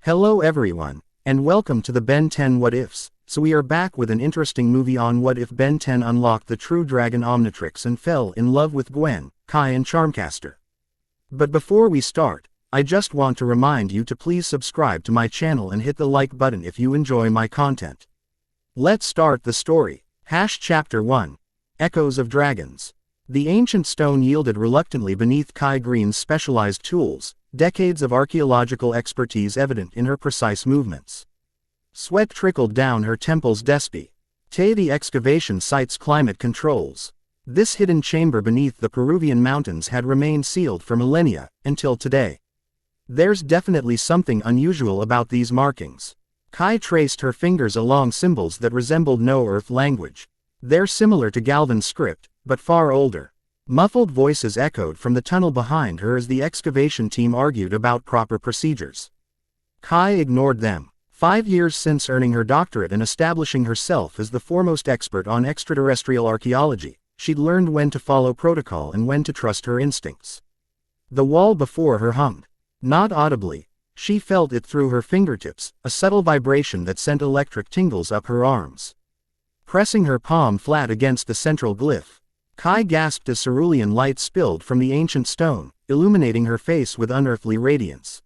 Hello everyone, and welcome to the Ben 10 What Ifs. So we are back with an interesting movie on what if Ben 10 unlocked the true dragon Omnitrix and fell in love with Gwen, Kai and Charmcaster. But before we start, I just want to remind you to please subscribe to my channel and hit the like button if you enjoy my content. Let's start the story. Chapter 1. Echoes of Dragons. The ancient stone yielded reluctantly beneath Kai Green's specialized tools, decades of archaeological expertise evident in her precise movements. Sweat trickled down her temples despite. The excavation site's climate controls. This hidden chamber beneath the Peruvian mountains had remained sealed for millennia, until today. There's definitely something unusual about these markings. Kai traced her fingers along symbols that resembled no Earth language. They're similar to Galvan's script, but far older. Muffled voices echoed from the tunnel behind her as the excavation team argued about proper procedures. Kai ignored them. 5 years since earning her doctorate and establishing herself as the foremost expert on extraterrestrial archaeology, she'd learned when to follow protocol and when to trust her instincts. The wall before her hummed. Not audibly, she felt it through her fingertips, a subtle vibration that sent electric tingles up her arms. Pressing her palm flat against the central glyph, Kai gasped as cerulean light spilled from the ancient stone, illuminating her face with unearthly radiance.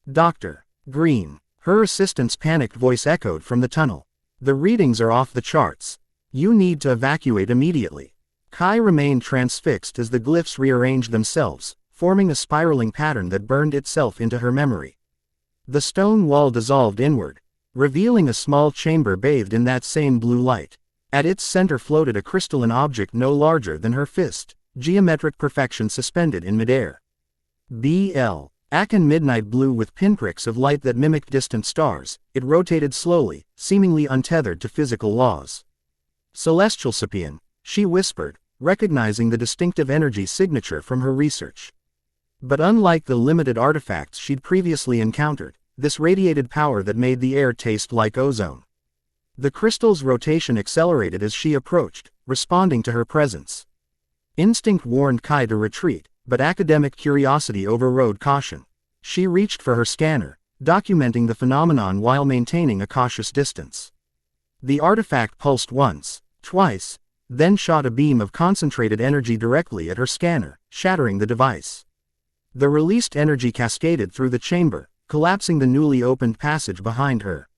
Dr. Green. Her assistant's panicked voice echoed from the tunnel. The readings are off the charts. You need to evacuate immediately. Kai remained transfixed as the glyphs rearranged themselves, forming a spiraling pattern that burned itself into her memory. The stone wall dissolved inward, revealing a small chamber bathed in that same blue light. At its center floated a crystalline object no larger than her fist, geometric perfection suspended in midair. B.L. Akin midnight blue with pinpricks of light that mimicked distant stars, it rotated slowly, seemingly untethered to physical laws. Celestial Sapien, she whispered, recognizing the distinctive energy signature from her research. But unlike the limited artifacts she'd previously encountered, this radiated power that made the air taste like ozone. The crystal's rotation accelerated as she approached, responding to her presence. Instinct warned Kai to retreat, but academic curiosity overrode caution. She reached for her scanner, documenting the phenomenon while maintaining a cautious distance. The artifact pulsed once, twice, then shot a beam of concentrated energy directly at her scanner, shattering the device. The released energy cascaded through the chamber, collapsing the newly opened passage behind her.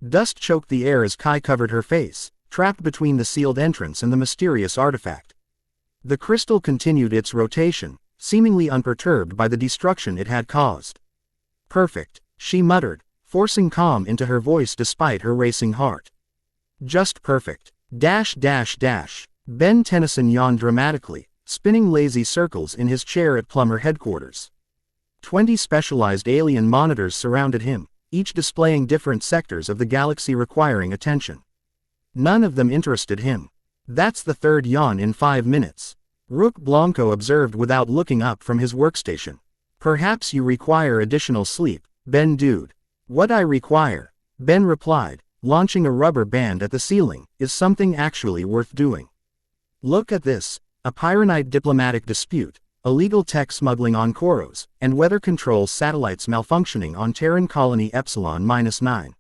Dust choked the air as Kai covered her face, trapped between the sealed entrance and the mysterious artifact. The crystal continued its rotation, seemingly unperturbed by the destruction it had caused. Perfect, she muttered, forcing calm into her voice despite her racing heart. Just perfect. Ben Tennyson yawned dramatically, spinning lazy circles in his chair at Plumber headquarters. 20 specialized alien monitors surrounded him, each displaying different sectors of the galaxy requiring attention. None of them interested him. That's the third yawn in 5 minutes. Rook Blanco observed without looking up from his workstation. Perhaps you require additional sleep, Ben dude. What I require, Ben replied, launching a rubber band at the ceiling, is something actually worth doing. Look at this, a Pyronite diplomatic dispute, illegal tech smuggling on Koros, and weather control satellites malfunctioning on Terran Colony Epsilon-9.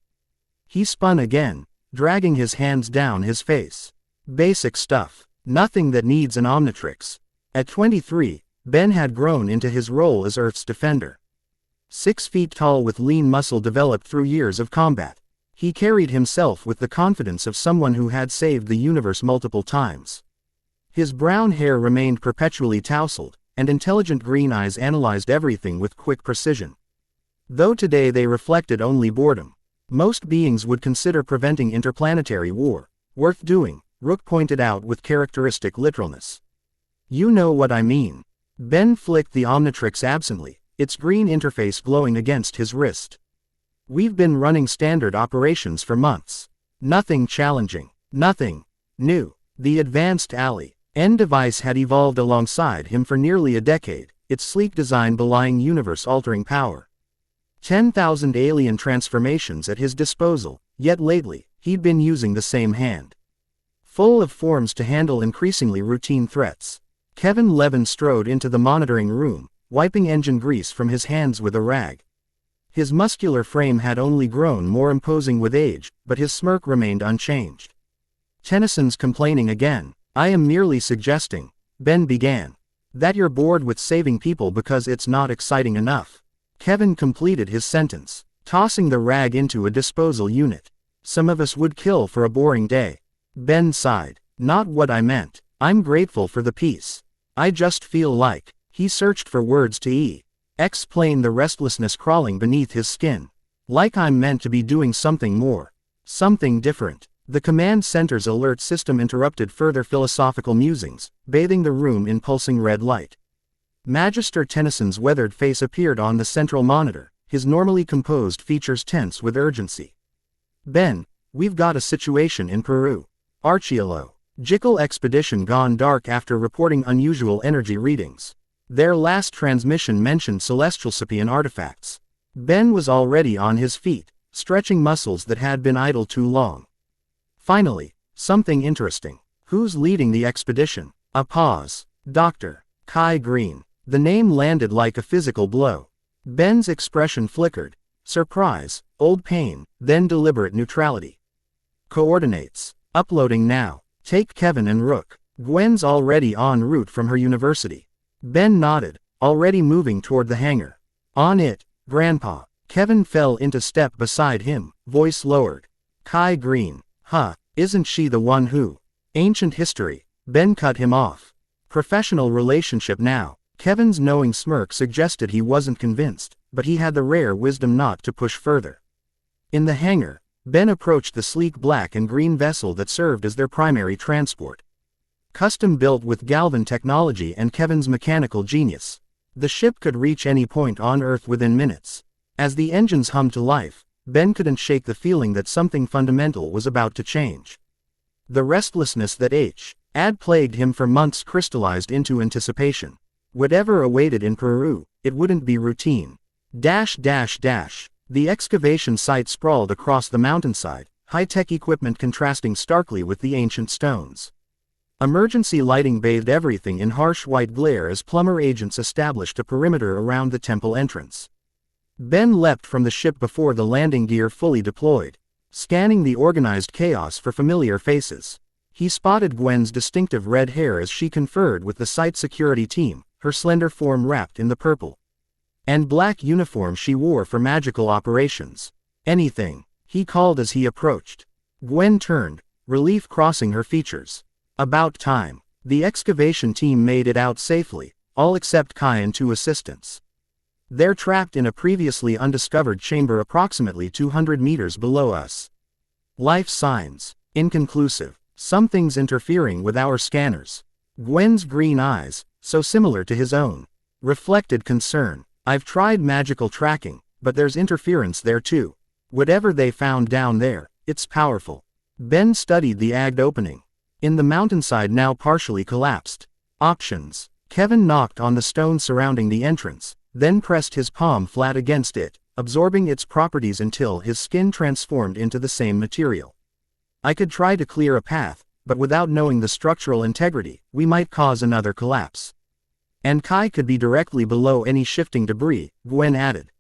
He spun again, dragging his hands down his face. Basic stuff. Nothing that needs an Omnitrix. At 23, Ben had grown into his role as Earth's defender. 6 feet tall with lean muscle developed through years of combat. He carried himself with the confidence of someone who had saved the universe multiple times. His brown hair remained perpetually tousled, and intelligent green eyes analyzed everything with quick precision. Though today they reflected only boredom, most beings would consider preventing interplanetary war worth doing, Rook pointed out with characteristic literalness. You know what I mean. Ben flicked the Omnitrix absently, its green interface glowing against his wrist. We've been running standard operations for months. Nothing challenging. Nothing new. The advanced N device had evolved alongside him for nearly a decade, its sleek design belying universe-altering power. 10,000 alien transformations at his disposal, yet lately, he'd been using the same hand. Full of forms to handle increasingly routine threats. Kevin Levin strode into the monitoring room, wiping engine grease from his hands with a rag. His muscular frame had only grown more imposing with age, but his smirk remained unchanged. Tennyson's complaining again. I am merely suggesting, Ben began, that you're bored with saving people because it's not exciting enough. Kevin completed his sentence, tossing the rag into a disposal unit. Some of us would kill for a boring day. Ben sighed. Not what I meant. I'm grateful for the peace. I just feel like, he searched for words to explain the restlessness crawling beneath his skin. Like I'm meant to be doing something more. Something different. The command center's alert system interrupted further philosophical musings, bathing the room in pulsing red light. Magister Tennyson's weathered face appeared on the central monitor, his normally composed features tense with urgency. Ben, we've got a situation in Peru. Archeological expedition gone dark after reporting unusual energy readings. Their last transmission mentioned celestial Sapian artifacts. Ben was already on his feet, stretching muscles that had been idle too long. Finally, something interesting. Who's leading the expedition? A pause. Dr. Kai Green. The name landed like a physical blow. Ben's expression flickered. Surprise, old pain, then deliberate neutrality. Coordinates. Uploading now. Take Kevin and Rook. Gwen's already en route from her university. Ben nodded, already moving toward the hangar. On it, Grandpa. Kevin fell into step beside him, voice lowered. Kai Green. Huh, isn't she the one who? Ancient history. Ben cut him off. Professional relationship now. Kevin's knowing smirk suggested he wasn't convinced, but he had the rare wisdom not to push further. In the hangar, Ben approached the sleek black and green vessel that served as their primary transport. Custom built with Galvan technology and Kevin's mechanical genius, the ship could reach any point on Earth within minutes. As the engines hummed to life, Ben couldn't shake the feeling that something fundamental was about to change. The restlessness that had plagued him for months crystallized into anticipation. Whatever awaited in Peru, it wouldn't be routine. The excavation site sprawled across the mountainside, high-tech equipment contrasting starkly with the ancient stones. Emergency lighting bathed everything in harsh white glare as plumber agents established a perimeter around the temple entrance. Ben leapt from the ship before the landing gear fully deployed, scanning the organized chaos for familiar faces. He spotted Gwen's distinctive red hair as she conferred with the site security team, her slender form wrapped in the purple and black uniform she wore for magical operations. Anything, he called as he approached. Gwen turned, relief crossing her features. About time. The excavation team made it out safely, all except Kai and two assistants. They're trapped in a previously undiscovered chamber approximately 200 meters below us. Life signs. Inconclusive. Something's interfering with our scanners. Gwen's green eyes, so similar to his own, reflected concern. I've tried magical tracking, but there's interference there too. Whatever they found down there, it's powerful. Ben studied the agged opening. In the mountainside now partially collapsed. Options. Kevin knocked on the stone surrounding the entrance, then pressed his palm flat against it, absorbing its properties until his skin transformed into the same material. I could try to clear a path, but without knowing the structural integrity, we might cause another collapse. And Kai could be directly below any shifting debris, Gwen added.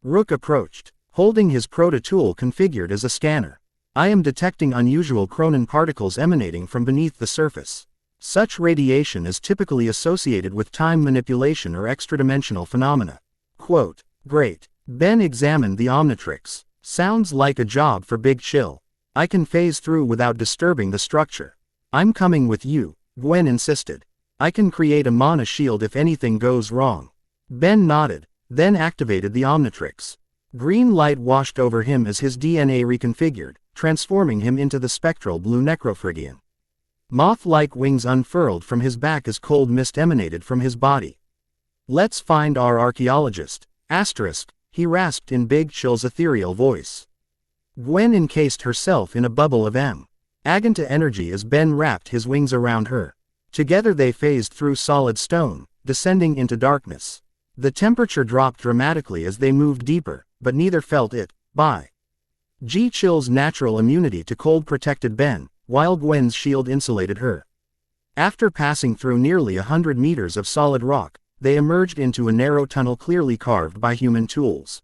Rook approached, holding his proto-tool configured as a scanner. I am detecting unusual Cronin particles emanating from beneath the surface. Such radiation is typically associated with time manipulation or extradimensional phenomena. Quote, great. Ben examined the Omnitrix. Sounds like a job for Big Chill. I can phase through without disturbing the structure. I'm coming with you, Gwen insisted. I can create a mana shield if anything goes wrong. Ben nodded, then activated the Omnitrix. Green light washed over him as his DNA reconfigured, transforming him into the spectral blue Necrophrygian. Moth-like wings unfurled from his back as cold mist emanated from his body. Let's find our archaeologist, asterisk, he rasped in Big Chill's ethereal voice. Gwen encased herself in a bubble of Aganta energy as Ben wrapped his wings around her. Together they phased through solid stone, descending into darkness. The temperature dropped dramatically as they moved deeper, but neither felt it. G. Chill's natural immunity to cold protected Ben, while Gwen's shield insulated her. After passing through nearly 100 meters of solid rock, they emerged into a narrow tunnel clearly carved by human tools.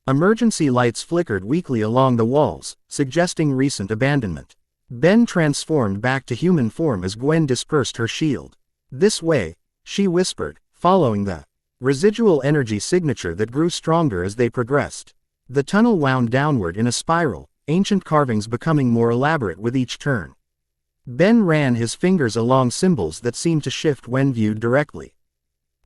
Emergency lights flickered weakly along the walls, suggesting recent abandonment. Ben transformed back to human form as Gwen dispersed her shield. "This way," she whispered, following the residual energy signature that grew stronger as they progressed. The tunnel wound downward in a spiral, ancient carvings becoming more elaborate with each turn. Ben ran his fingers along symbols that seemed to shift when viewed directly.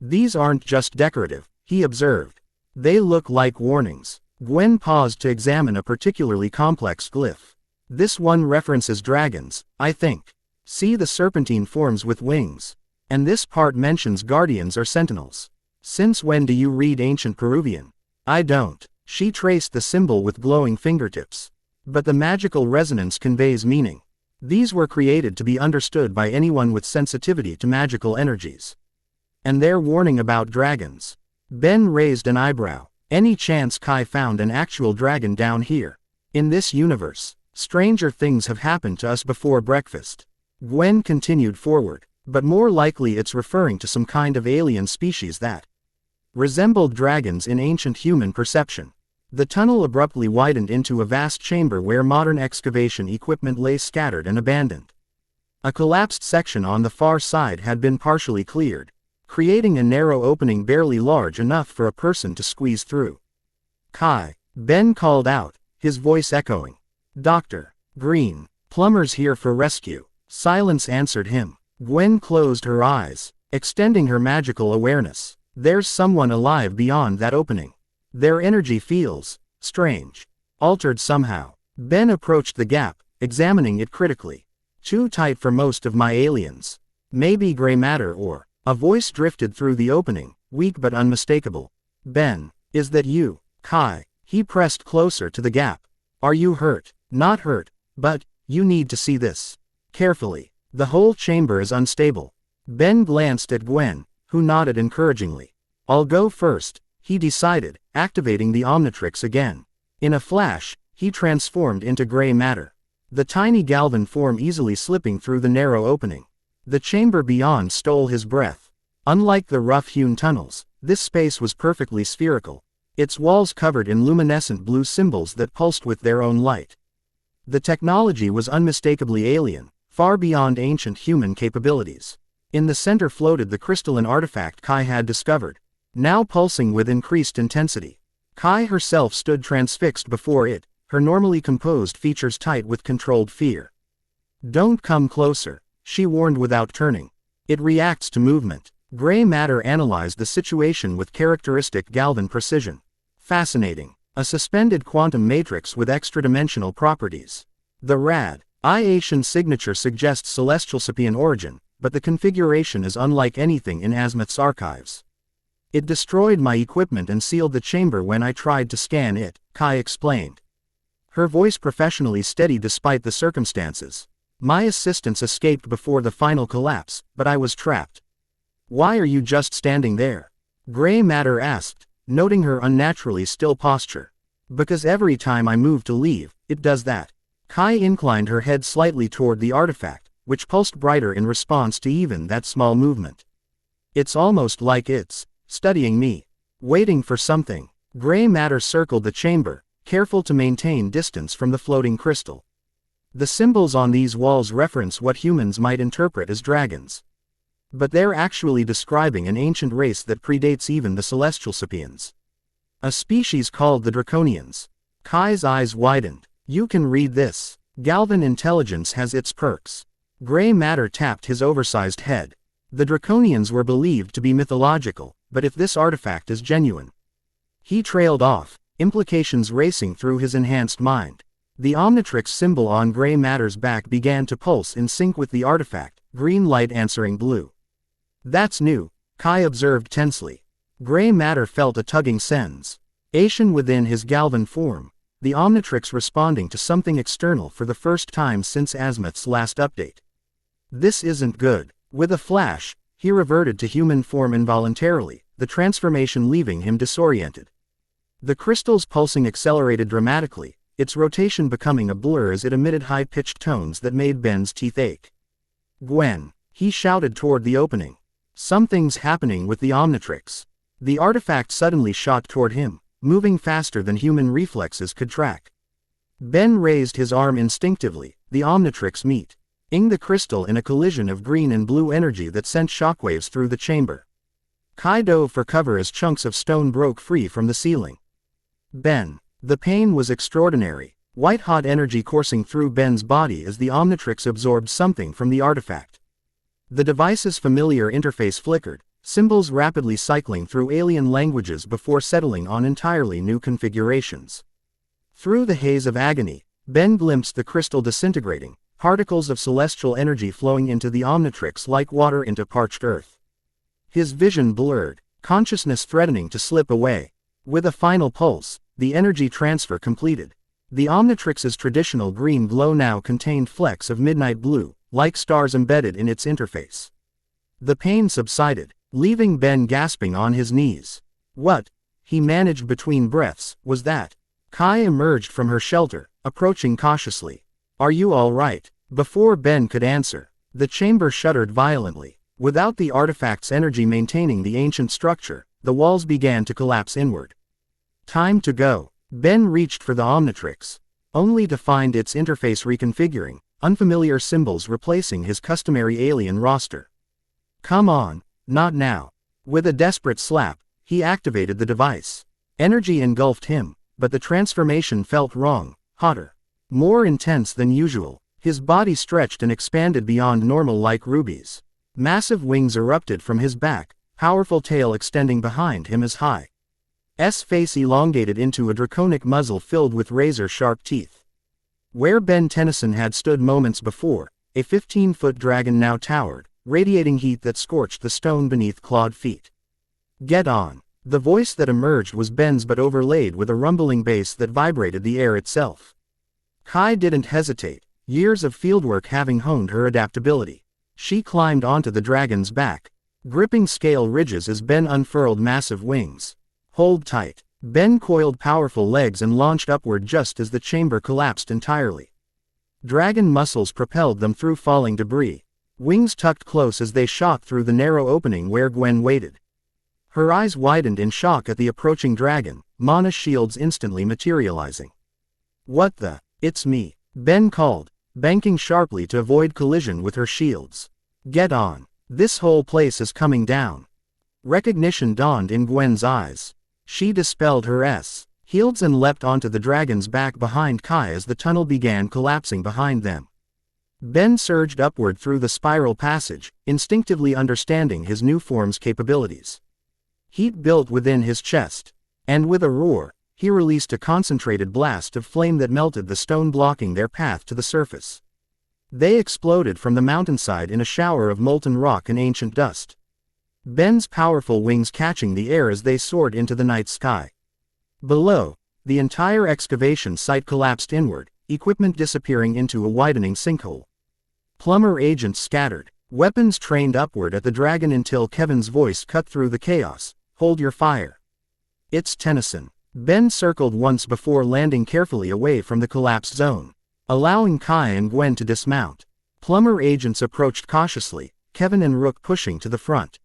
"These aren't just decorative," he observed. "They look like warnings." Gwen paused to examine a particularly complex glyph. "This one references dragons, I think. See the serpentine forms with wings. And this part mentions guardians or sentinels. Since when do you read ancient Peruvian?" "I don't." She traced the symbol with glowing fingertips. "But the magical resonance conveys meaning. These were created to be understood by anyone with sensitivity to magical energies. And they're warning about dragons." Ben raised an eyebrow. "Any chance Kai found an actual dragon down here? In this universe, stranger things have happened to us before breakfast." Gwen continued forward. "But more likely it's referring to some kind of alien species that resembled dragons in ancient human perception." The tunnel abruptly widened into a vast chamber where modern excavation equipment lay scattered and abandoned. A collapsed section on the far side had been partially cleared, creating a narrow opening barely large enough for a person to squeeze through. "Kai," Ben called out, his voice echoing. "Dr. Green, plumbers here for rescue." Silence answered him. Gwen closed her eyes, extending her magical awareness. "There's someone alive beyond that opening. Their energy feels strange, altered somehow." Ben approached the gap, examining it critically. "Too tight for most of my aliens. Maybe gray matter or..." A voice drifted through the opening, weak but unmistakable. "Ben, is that you?" "Kai." He pressed closer to the gap. "Are you hurt?" "Not hurt, but you need to see this carefully. The whole chamber is unstable." Ben glanced at Gwen, who nodded encouragingly. "I'll go first," he decided, activating the Omnitrix again. In a flash, he transformed into gray matter, the tiny Galvan form easily slipping through the narrow opening. The chamber beyond stole his breath. Unlike the rough-hewn tunnels, this space was perfectly spherical, its walls covered in luminescent blue symbols that pulsed with their own light. The technology was unmistakably alien, far beyond ancient human capabilities. In the center floated the crystalline artifact Kai had discovered, now pulsing with increased intensity. Kai herself stood transfixed before it, her normally composed features tight with controlled fear. "Don't come closer," she warned without turning. "It reacts to movement." Gray matter analyzed the situation with characteristic Galvan precision. "Fascinating. A suspended quantum matrix with extra-dimensional properties. The radiation signature suggests celestial sapien origin, but the configuration is unlike anything in Azimuth's archives. It destroyed my equipment and sealed the chamber when I tried to scan it," Kai explained. Her voice professionally steady despite the circumstances. "My assistants escaped before the final collapse, but I was trapped." "Why are you just standing there?" Gray matter asked, noting her unnaturally still posture. "Because every time I move to leave, it does that." Kai inclined her head slightly toward the artifact, which pulsed brighter in response to even that small movement. "It's almost like it's studying me, waiting for something." Gray matter circled the chamber, careful to maintain distance from the floating crystal. "The symbols on these walls reference what humans might interpret as dragons. But they're actually describing an ancient race that predates even the celestial sapiens. A species called the Draconians." Kai's eyes widened. "You can read this. Galvan intelligence has its perks." Gray matter tapped his oversized head. "The Draconians were believed to be mythological, but if this artifact is genuine..." He trailed off, implications racing through his enhanced mind. The Omnitrix symbol on gray matter's back began to pulse in sync with the artifact, green light answering blue. "That's new," Kai observed tensely. Gray matter felt a tugging sensation within his Galvan form, the Omnitrix responding to something external for the first time since Azimuth's last update. "This isn't good." With a flash, he reverted to human form involuntarily, the transformation leaving him disoriented. The crystal's pulsing accelerated dramatically, its rotation becoming a blur as it emitted high-pitched tones that made Ben's teeth ache. "Gwen," he shouted toward the opening. "Something's happening with the Omnitrix." The artifact suddenly shot toward him, moving faster than human reflexes could track. Ben raised his arm instinctively, the Omnitrix meeting the crystal in a collision of green and blue energy that sent shockwaves through the chamber. Kai dove for cover as chunks of stone broke free from the ceiling. Ben. The pain was extraordinary, white-hot energy coursing through Ben's body as the Omnitrix absorbed something from the artifact. The device's familiar interface flickered, symbols rapidly cycling through alien languages before settling on entirely new configurations. Through the haze of agony, Ben glimpsed the crystal disintegrating, particles of celestial energy flowing into the Omnitrix like water into parched earth. His vision blurred, consciousness threatening to slip away. With a final pulse, the energy transfer completed. The Omnitrix's traditional green glow now contained flecks of midnight blue, like stars embedded in its interface. The pain subsided, leaving Ben gasping on his knees. What, he managed between breaths, was that? Kai emerged from her shelter, approaching cautiously. Are you all right? Before Ben could answer, the chamber shuddered violently. Without the artifact's energy maintaining the ancient structure, the walls began to collapse inward. Time to go. Ben reached for the Omnitrix, only to find its interface reconfiguring, unfamiliar symbols replacing his customary alien roster. Come on, not now. With a desperate slap, he activated the device. Energy engulfed him, but the transformation felt wrong, hotter, more intense than usual. His body stretched and expanded beyond normal like rubies. Massive wings erupted from his back, powerful tail extending behind him as high. S face elongated into a draconic muzzle filled with razor-sharp teeth. Where Ben Tennyson had stood moments before, a 15-foot dragon now towered, radiating heat that scorched the stone beneath clawed feet. Get on. The voice that emerged was Ben's but overlaid with a rumbling bass that vibrated the air itself. Kai didn't hesitate, years of fieldwork having honed her adaptability. She climbed onto the dragon's back, gripping scale ridges as Ben unfurled massive wings. Hold tight. Ben coiled powerful legs and launched upward just as the chamber collapsed entirely. Dragon muscles propelled them through falling debris, wings tucked close as they shot through the narrow opening where Gwen waited. Her eyes widened in shock at the approaching dragon, mana shields instantly materializing. What the? It's me, Ben called, banking sharply to avoid collision with her shields. Get on. This whole place is coming down. Recognition dawned in Gwen's eyes. She dispelled her shields and leapt onto the dragon's back behind Kai as the tunnel began collapsing behind them. Ben surged upward through the spiral passage, instinctively understanding his new form's capabilities. Heat built within his chest, and with a roar, he released a concentrated blast of flame that melted the stone blocking their path to the surface. They exploded from the mountainside in a shower of molten rock and ancient dust. Ben's powerful wings catching the air as they soared into the night sky. Below, the entire excavation site collapsed inward, equipment disappearing into a widening sinkhole. Plumber agents scattered, weapons trained upward at the dragon until Kevin's voice cut through the chaos. Hold your fire. It's Tennyson. Ben circled once before landing carefully away from the collapsed zone, allowing Kai and Gwen to dismount. Plumber agents approached cautiously, Kevin and Rook pushing to the front.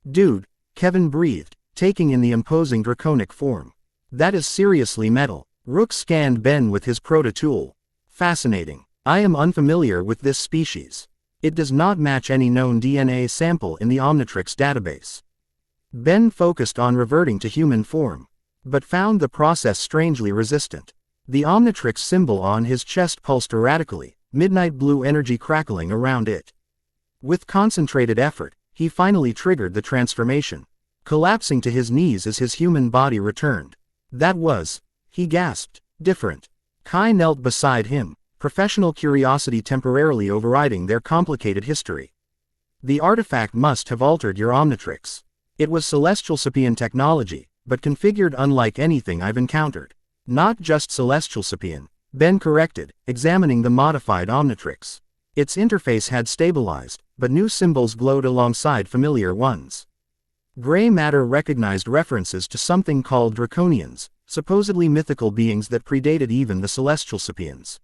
Dude, Kevin breathed, taking in the imposing draconic form. That is seriously metal. Rook scanned Ben with his proto-tool. Fascinating. I am unfamiliar with this species. It does not match any known DNA sample in the Omnitrix database. Ben focused on reverting to human form, but found the process strangely resistant. The Omnitrix symbol on his chest pulsed erratically, midnight blue energy crackling around it. With concentrated effort, he finally triggered the transformation, collapsing to his knees as his human body returned. That was, he gasped, different. Kai knelt beside him, professional curiosity temporarily overriding their complicated history. The artifact must have altered your Omnitrix. It was celestial sapien technology, but configured unlike anything I've encountered. Not just celestial sapien, Ben corrected, examining the modified Omnitrix. Its interface had stabilized, but new symbols glowed alongside familiar ones. Gray matter recognized references to something called Draconians, supposedly mythical beings that predated even the celestial sapiens.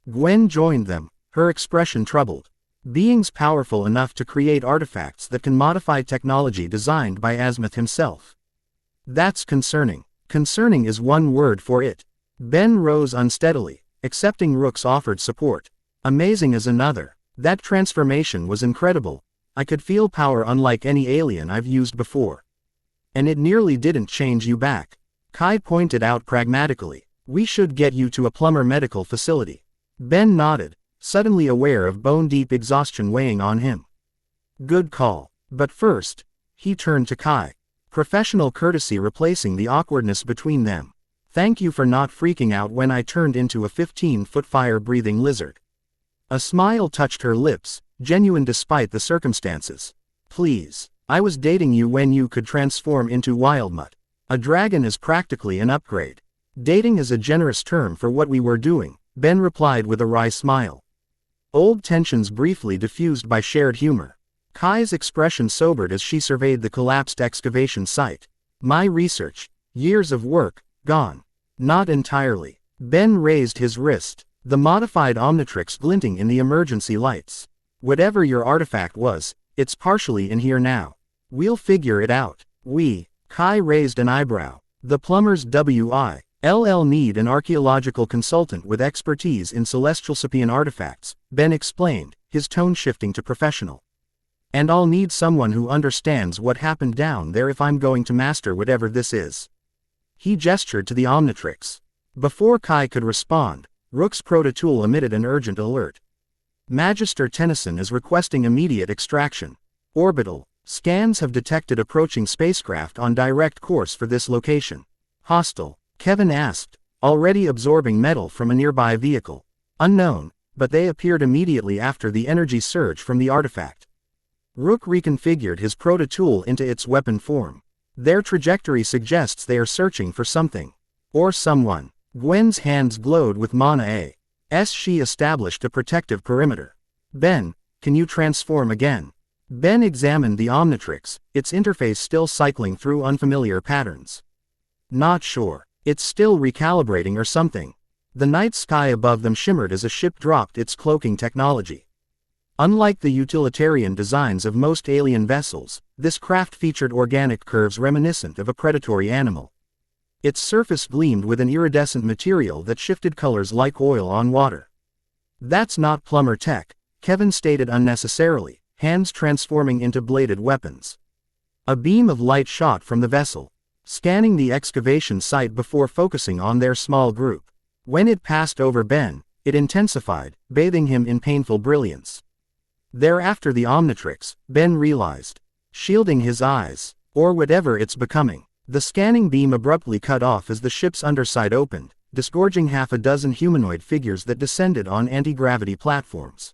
Gwen joined them, her expression troubled. Beings powerful enough to create artifacts that can modify technology designed by Azimuth himself. That's concerning. Concerning is one word for it. Ben rose unsteadily, accepting Rook's offered support. Amazing is another. That transformation was incredible. I could feel power unlike any alien I've used before. And it nearly didn't change you back. Kai pointed out pragmatically. We should get you to a plumber medical facility. Ben nodded, suddenly aware of bone-deep exhaustion weighing on him. Good call. But first, he turned to Kai. Professional courtesy replacing the awkwardness between them. Thank you for not freaking out when I turned into a 15-foot fire-breathing lizard. A smile touched her lips, genuine despite the circumstances. Please, I was dating you when you could transform into Wildmutt. A dragon is practically an upgrade. Dating is a generous term for what we were doing, Ben replied with a wry smile. Old tensions briefly diffused by shared humor. Kai's expression sobered as she surveyed the collapsed excavation site. My research, years of work, gone. Not entirely. Ben raised his wrist, the modified Omnitrix glinting in the emergency lights. Whatever your artifact was, it's partially in here now. We'll figure it out. Kai raised an eyebrow. The plumbers WILL need an archaeological consultant with expertise in celestial Sapian artifacts, Ben explained, his tone shifting to professional. And I'll need someone who understands what happened down there if I'm going to master whatever this is. He gestured to the Omnitrix. Before Kai could respond, Rook's prototool emitted an urgent alert. Magister Tennyson is requesting immediate extraction. Orbital scans have detected approaching spacecraft on direct course for this location. Hostile, Kevin asked, already absorbing metal from a nearby vehicle. Unknown, but they appeared immediately after the energy surge from the artifact. Rook reconfigured his prototool into its weapon form. Their trajectory suggests they are searching for something. Or someone. Gwen's hands glowed with mana as she established a protective perimeter. Ben, can you transform again? Ben examined the Omnitrix, its interface still cycling through unfamiliar patterns. Not sure. It's still recalibrating or something. The night sky above them shimmered as a ship dropped its cloaking technology. Unlike the utilitarian designs of most alien vessels, this craft featured organic curves reminiscent of a predatory animal. Its surface gleamed with an iridescent material that shifted colors like oil on water. That's not plumber tech, Kevin stated unnecessarily, hands transforming into bladed weapons. A beam of light shot from the vessel, scanning the excavation site before focusing on their small group. When it passed over Ben, it intensified, bathing him in painful brilliance. Thereafter the Omnitrix, Ben realized, shielding his eyes, or whatever it's becoming. The scanning beam abruptly cut off as the ship's underside opened, disgorging half a dozen humanoid figures that descended on anti-gravity platforms.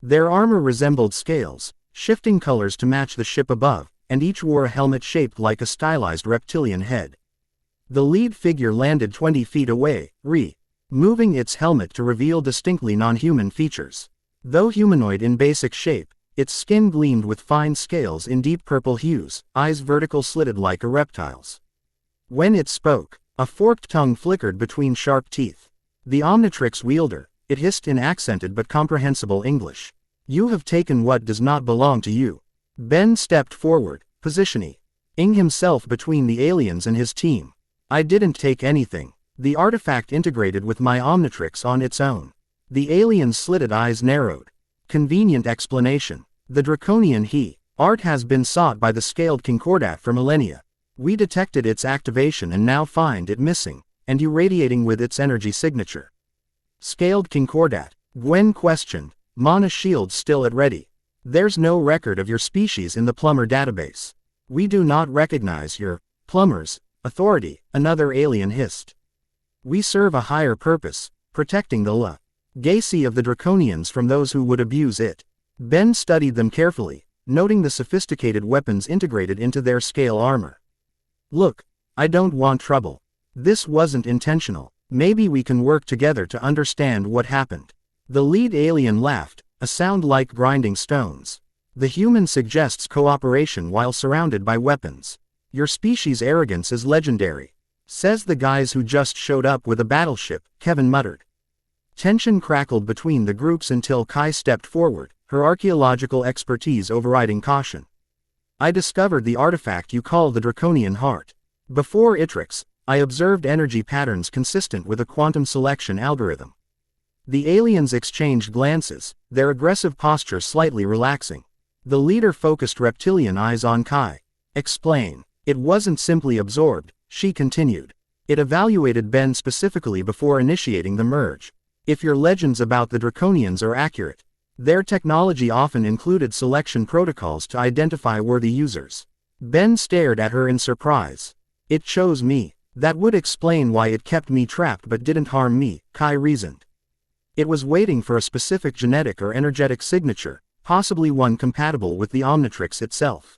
Their armor resembled scales, shifting colors to match the ship above, and each wore a helmet shaped like a stylized reptilian head. The lead figure landed 20 feet away, moving its helmet to reveal distinctly non-human features. Though humanoid in basic shape, its skin gleamed with fine scales in deep purple hues, eyes vertical slitted like a reptile's. When it spoke, a forked tongue flickered between sharp teeth. The Omnitrix wielder, it hissed in accented but comprehensible English. You have taken what does not belong to you. Ben stepped forward, positioning himself between the aliens and his team. I didn't take anything. The artifact integrated with my Omnitrix on its own. The alien's slitted eyes narrowed. Convenient explanation. The draconian art has been sought by the scaled Concordat for millennia. We detected its activation and now find it missing, and irradiating with its energy signature. Scaled Concordat? Gwen questioned, mana shields still at ready. There's no record of your species in the plumber database. We do not recognize your plumber's authority, another alien hissed. We serve a higher purpose, protecting the legacy of the draconians from those who would abuse it. Ben studied them carefully, noting the sophisticated weapons integrated into their scale armor. Look, I don't want trouble. This wasn't intentional. Maybe we can work together to understand what happened. The lead alien laughed, a sound like grinding stones. The human suggests cooperation while surrounded by weapons. Your species' arrogance is legendary. Says the guys who just showed up with a battleship, Kevin muttered. Tension crackled between the groups until Kai stepped forward, her archaeological expertise overriding caution. I discovered the artifact you call the Draconian Heart. Before Itrix, I observed energy patterns consistent with a quantum selection algorithm. The aliens exchanged glances, their aggressive posture slightly relaxing. The leader focused reptilian eyes on Kai. Explain. It wasn't simply absorbed, she continued. It evaluated Ben specifically before initiating the merge. If your legends about the Draconians are accurate, their technology often included selection protocols to identify worthy users. Ben stared at her in surprise. It chose me. That would explain why it kept me trapped but didn't harm me, Kai reasoned. It was waiting for a specific genetic or energetic signature, possibly one compatible with the Omnitrix itself.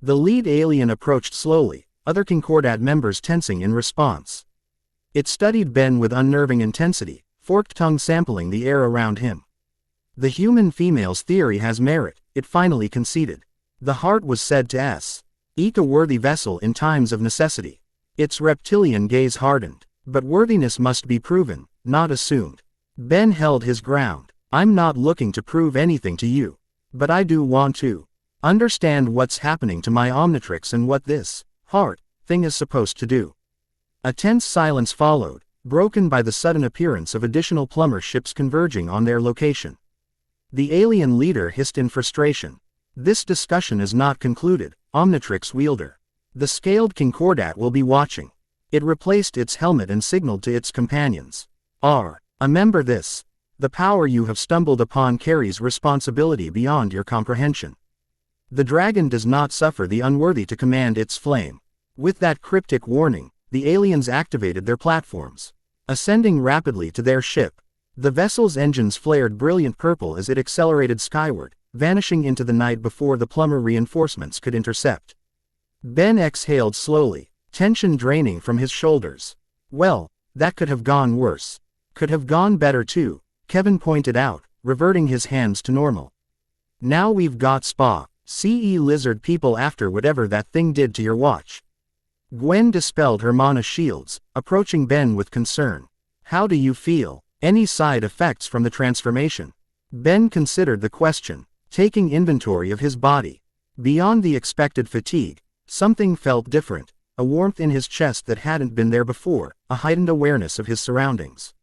The lead alien approached slowly, other Concordat members tensing in response. It studied Ben with unnerving intensity, forked tongue sampling the air around him. The human female's theory has merit, it finally conceded. The heart was said to eke a worthy vessel in times of necessity. Its reptilian gaze hardened. But worthiness must be proven, not assumed. Ben held his ground. I'm not looking to prove anything to you. But I do want to understand what's happening to my Omnitrix and what this heart thing is supposed to do. A tense silence followed, broken by the sudden appearance of additional plumber ships converging on their location. The alien leader hissed in frustration. This discussion is not concluded, Omnitrix wielder. The scaled Concordat will be watching. It replaced its helmet and signaled to its companions. Remember this. The power you have stumbled upon carries responsibility beyond your comprehension. The dragon does not suffer the unworthy to command its flame. With that cryptic warning, the aliens activated their platforms. Ascending rapidly to their ship, the vessel's engines flared brilliant purple as it accelerated skyward, vanishing into the night before the plumber reinforcements could intercept. Ben exhaled slowly, tension draining from his shoulders. Well, that could have gone worse. Could have gone better too, Kevin pointed out, reverting his hands to normal. Now we've got CE lizard people after whatever that thing did to your watch. Gwen dispelled her mana shields, approaching Ben with concern. How do you feel? Any side effects from the transformation? Ben considered the question, taking inventory of his body. Beyond the expected fatigue, something felt different, a warmth in his chest that hadn't been there before, a heightened awareness of his surroundings.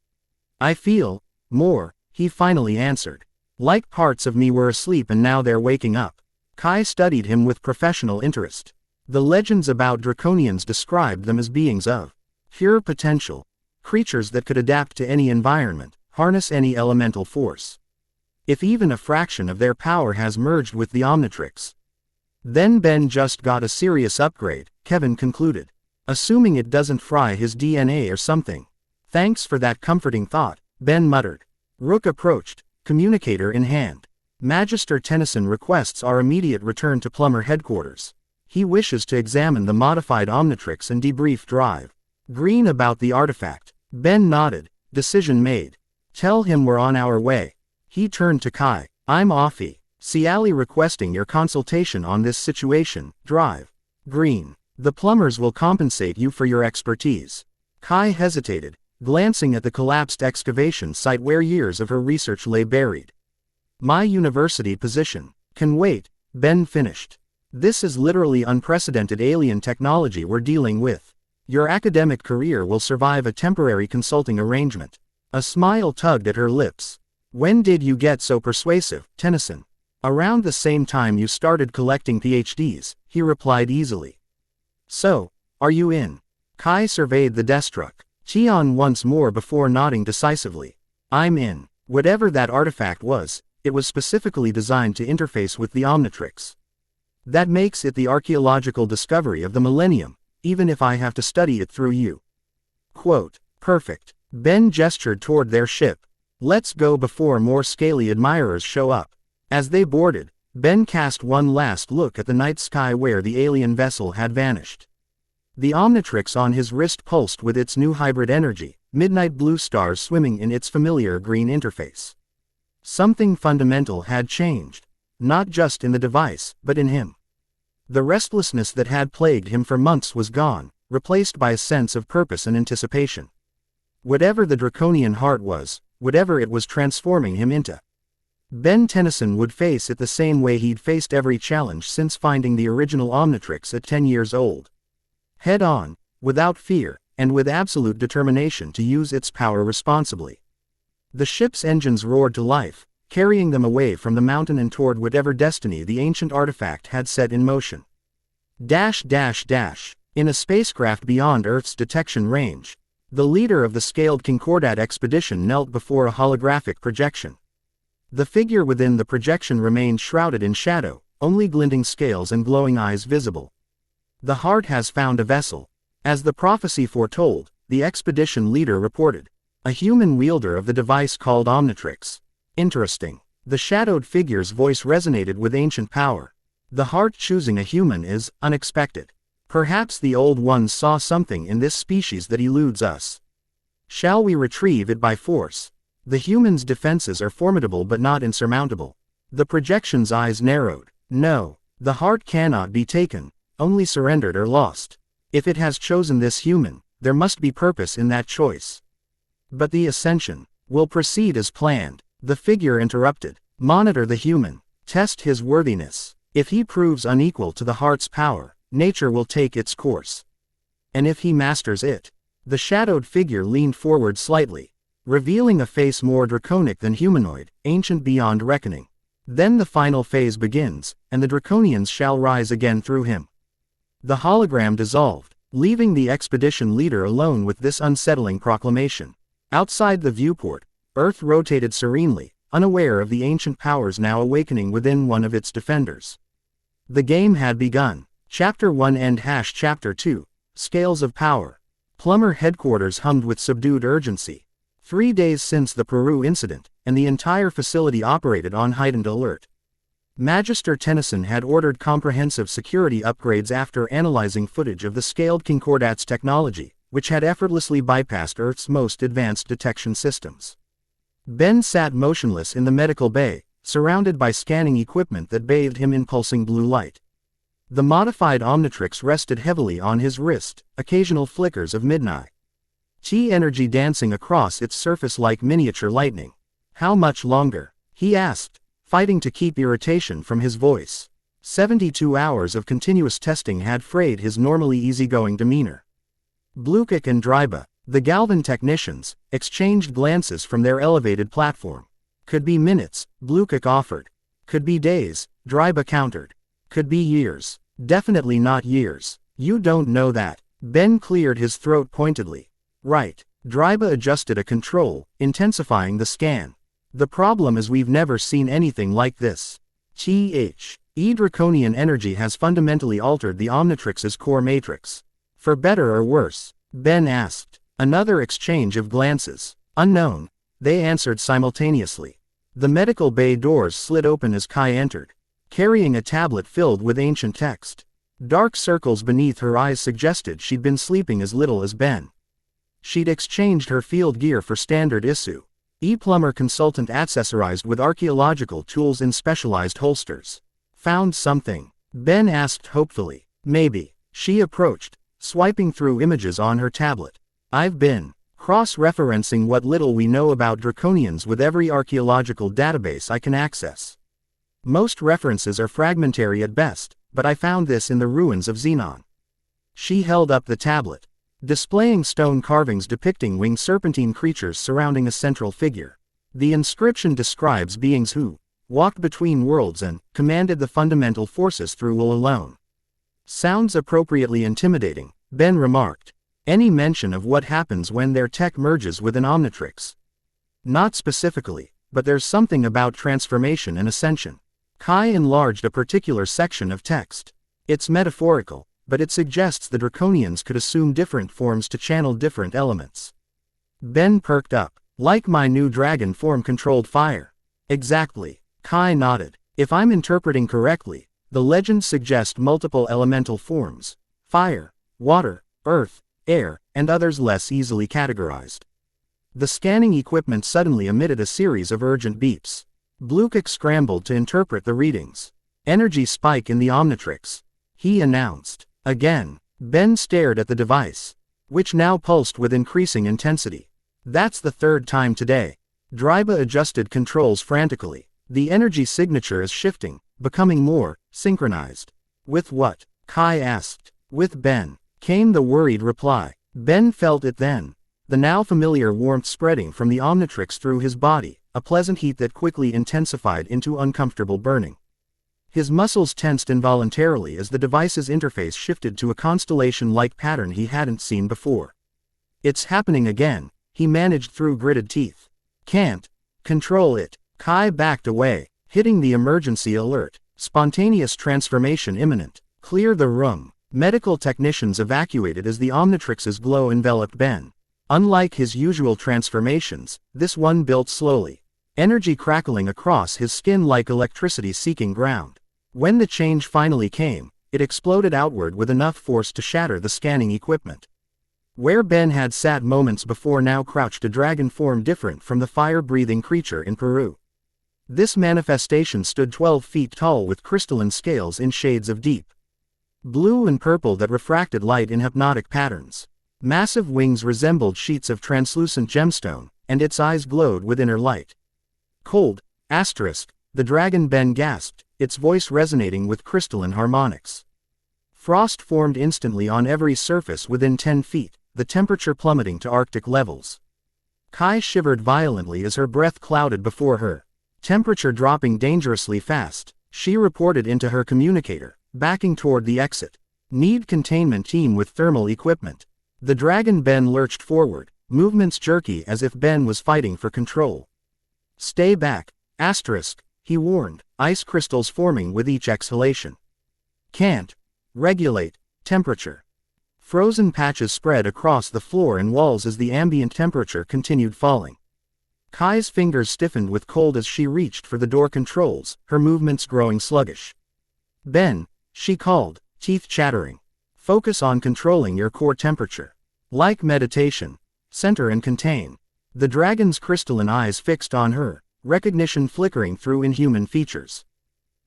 I feel more, he finally answered. Like parts of me were asleep and now they're waking up. Kai studied him with professional interest. The legends about Draconians described them as beings of pure potential, creatures that could adapt to any environment, harness any elemental force. If even a fraction of their power has merged with the Omnitrix, then Ben just got a serious upgrade, Kevin concluded. Assuming it doesn't fry his DNA or something. Thanks for that comforting thought, Ben muttered. Rook approached, communicator in hand. Magister Tennyson requests our immediate return to Plumber headquarters. He wishes to examine the modified Omnitrix and debrief drive. Green about the artifact. Ben nodded, decision made. Tell him we're on our way. He turned to Kai. I'm Offie. Ciali requesting your consultation on this situation, drive. Green. The plumbers will compensate you for your expertise. Kai hesitated, glancing at the collapsed excavation site where years of her research lay buried. My university position can wait, Ben finished. This is literally unprecedented alien technology we're dealing with. Your academic career will survive a temporary consulting arrangement. A smile tugged at her lips. When did you get so persuasive, Tennyson? Around the same time you started collecting PhDs, he replied easily. So, are you in? Kai surveyed the destruct. Tian once more before nodding decisively. I'm in. Whatever that artifact was, it was specifically designed to interface with the Omnitrix. That makes it the archaeological discovery of the millennium, even if I have to study it through you. Quote, perfect. Ben gestured toward their ship. Let's go before more scaly admirers show up. As they boarded, Ben cast one last look at the night sky where the alien vessel had vanished. The Omnitrix on his wrist pulsed with its new hybrid energy, midnight blue stars swimming in its familiar green interface. Something fundamental had changed, not just in the device, but in him. The restlessness that had plagued him for months was gone, replaced by a sense of purpose and anticipation. Whatever the draconian heart was, whatever it was transforming him into, Ben Tennyson would face it the same way he'd faced every challenge since finding the original Omnitrix at 10 years old. Head on, without fear, and with absolute determination to use its power responsibly. The ship's engines roared to life, carrying them away from the mountain and toward whatever destiny the ancient artifact had set in motion. Dash dash dash. In a spacecraft beyond Earth's detection range, the leader of the scaled Concordat expedition knelt before a holographic projection. The figure within the projection remained shrouded in shadow, only glinting scales and glowing eyes visible. The heart has found a vessel. As the prophecy foretold, the expedition leader reported. A human wielder of the device called Omnitrix. Interesting. The shadowed figure's voice resonated with ancient power. The heart choosing a human is unexpected. Perhaps the old ones saw something in this species that eludes us. Shall we retrieve it by force? The human's defenses are formidable but not insurmountable. The projection's eyes narrowed. No, the heart cannot be taken, only surrendered or lost. If it has chosen this human, there must be purpose in that choice. But the ascension will proceed as planned. The figure interrupted. Monitor the human. Test his worthiness. If he proves unequal to the heart's power, nature will take its course. And if he masters it, the shadowed figure leaned forward slightly, revealing a face more draconic than humanoid, ancient beyond reckoning. Then the final phase begins, and the draconians shall rise again through him. The hologram dissolved, leaving the expedition leader alone with this unsettling proclamation. Outside the viewport, Earth rotated serenely, unaware of the ancient powers now awakening within one of its defenders. The game had begun. Chapter 1 End Chapter 2, Scales of Power. Plumber headquarters hummed with subdued urgency. 3 days since the Peru incident, and the entire facility operated on heightened alert. Magister Tennyson had ordered comprehensive security upgrades after analyzing footage of the scaled Concordat's technology, which had effortlessly bypassed Earth's most advanced detection systems. Ben sat motionless in the medical bay, surrounded by scanning equipment that bathed him in pulsing blue light. The modified Omnitrix rested heavily on his wrist, occasional flickers of midnight chi energy dancing across its surface like miniature lightning. How much longer? He asked, fighting to keep irritation from his voice. 72 hours of continuous testing had frayed his normally easygoing demeanor. Blukik and Dryba, the Galvan technicians, exchanged glances from their elevated platform. Could be minutes, Blukik offered. Could be days, Dryba countered. Could be years. Definitely not years. You don't know that. Ben cleared his throat pointedly. Right. Dryba adjusted a control, intensifying the scan. The problem is we've never seen anything like this. Draconian energy has fundamentally altered the Omnitrix's core matrix. For better or worse? Ben asked. Another exchange of glances. Unknown. They answered simultaneously. The medical bay doors slid open as Kai entered, carrying a tablet filled with ancient text. Dark circles beneath her eyes suggested she'd been sleeping as little as Ben. She'd exchanged her field gear for standard issue. Plumber consultant accessorized with archaeological tools in specialized holsters. Found something? Ben asked hopefully. Maybe. She approached, swiping through images on her tablet. I've been cross-referencing what little we know about Draconians with every archaeological database I can access. Most references are fragmentary at best, but I found this in the ruins of Xenon. She held up the tablet, displaying stone carvings depicting winged serpentine creatures surrounding a central figure. The inscription describes beings who walked between worlds and commanded the fundamental forces through will alone. Sounds appropriately intimidating, Ben remarked. Any mention of what happens when their tech merges with an Omnitrix? Not specifically, but there's something about transformation and ascension. Kai enlarged a particular section of text. It's metaphorical, but it suggests the Draconians could assume different forms to channel different elements. Ben perked up. Like my new dragon form-controlled fire. Exactly. Kai nodded. If I'm interpreting correctly, the legends suggest multiple elemental forms: fire, water, earth, air, and others less easily categorized. The scanning equipment suddenly emitted a series of urgent beeps. Blukik scrambled to interpret the readings. Energy spike in the Omnitrix, he announced. Again, Ben stared at the device, which now pulsed with increasing intensity. That's the third time today. Dryba adjusted controls frantically. The energy signature is shifting, becoming more synchronized. With what? Kai asked. With Ben, came the worried reply. Ben felt it then. The now familiar warmth spreading from the Omnitrix through his body, a pleasant heat that quickly intensified into uncomfortable burning. His muscles tensed involuntarily as the device's interface shifted to a constellation-like pattern he hadn't seen before. "It's happening again," he managed through gritted teeth. "Can't control it." Kai backed away, hitting the emergency alert. Spontaneous transformation imminent. Clear the room. Medical technicians evacuated as the Omnitrix's glow enveloped Ben. Unlike his usual transformations, this one built slowly. Energy crackling across his skin like electricity seeking ground. When the change finally came, it exploded outward with enough force to shatter the scanning equipment. Where Ben had sat moments before now crouched a dragon form different from the fire-breathing creature in Peru. This manifestation stood 12 feet tall with crystalline scales in shades of deep blue and purple that refracted light in hypnotic patterns. Massive wings resembled sheets of translucent gemstone, and its eyes glowed with inner light. "Cold, asterisk," the dragon Ben gasped, its voice resonating with crystalline harmonics. Frost formed instantly on every surface within 10 feet, the temperature plummeting to Arctic levels. Kai shivered violently as her breath clouded before her. Temperature dropping dangerously fast, she reported into her communicator, backing toward the exit. "Need containment team with thermal equipment." The dragon Ben lurched forward, movements jerky as if Ben was fighting for control. "Stay back, asterisk," he warned, ice crystals forming with each exhalation. "Can't regulate temperature." Frozen patches spread across the floor and walls as the ambient temperature continued falling. Kai's fingers stiffened with cold as she reached for the door controls, her movements growing sluggish. "Ben," she called, teeth chattering. "Focus on controlling your core temperature. Like meditation. Center and contain." The dragon's crystalline eyes fixed on her, recognition flickering through inhuman features.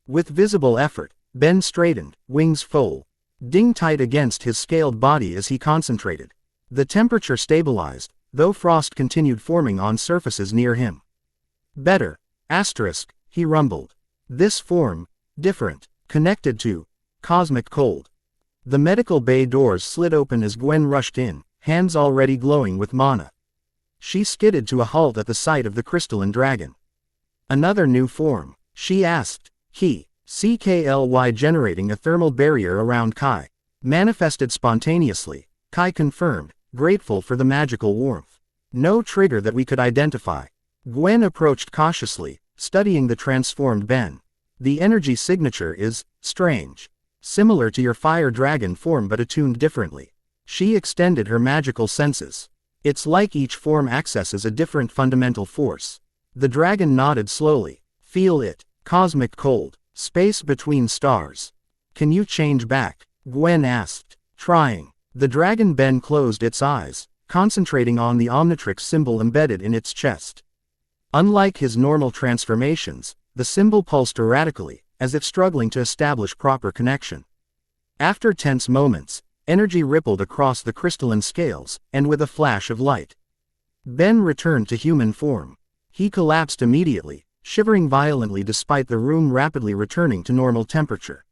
With visible effort, Ben straightened, wings full, ding tight against his scaled body as he concentrated. The temperature stabilized, though frost continued forming on surfaces near him. "Better, asterisk," he rumbled. "This form, different, connected to cosmic cold." The medical bay doors slid open as Gwen rushed in, hands already glowing with mana. She skidded to a halt at the sight of the crystalline dragon. "Another new form?" she asked. CKLY generating a thermal barrier around Kai. "Manifested spontaneously," Kai confirmed, grateful for the magical warmth. "No trigger that we could identify." Gwen approached cautiously, studying the transformed Ben. "The energy signature is strange. Similar to your fire dragon form but attuned differently." She extended her magical senses. "It's like each form accesses a different fundamental force." The dragon nodded slowly. "Feel it. Cosmic cold. Space between stars." "Can you change back?" Gwen asked. Trying. The dragon Ben closed its eyes, concentrating on the Omnitrix symbol embedded in its chest. Unlike his normal transformations, the symbol pulsed erratically, as if struggling to establish proper connection. After tense moments, energy rippled across the crystalline scales, and with a flash of light, Ben returned to human form. He collapsed immediately, shivering violently despite the room rapidly returning to normal temperature.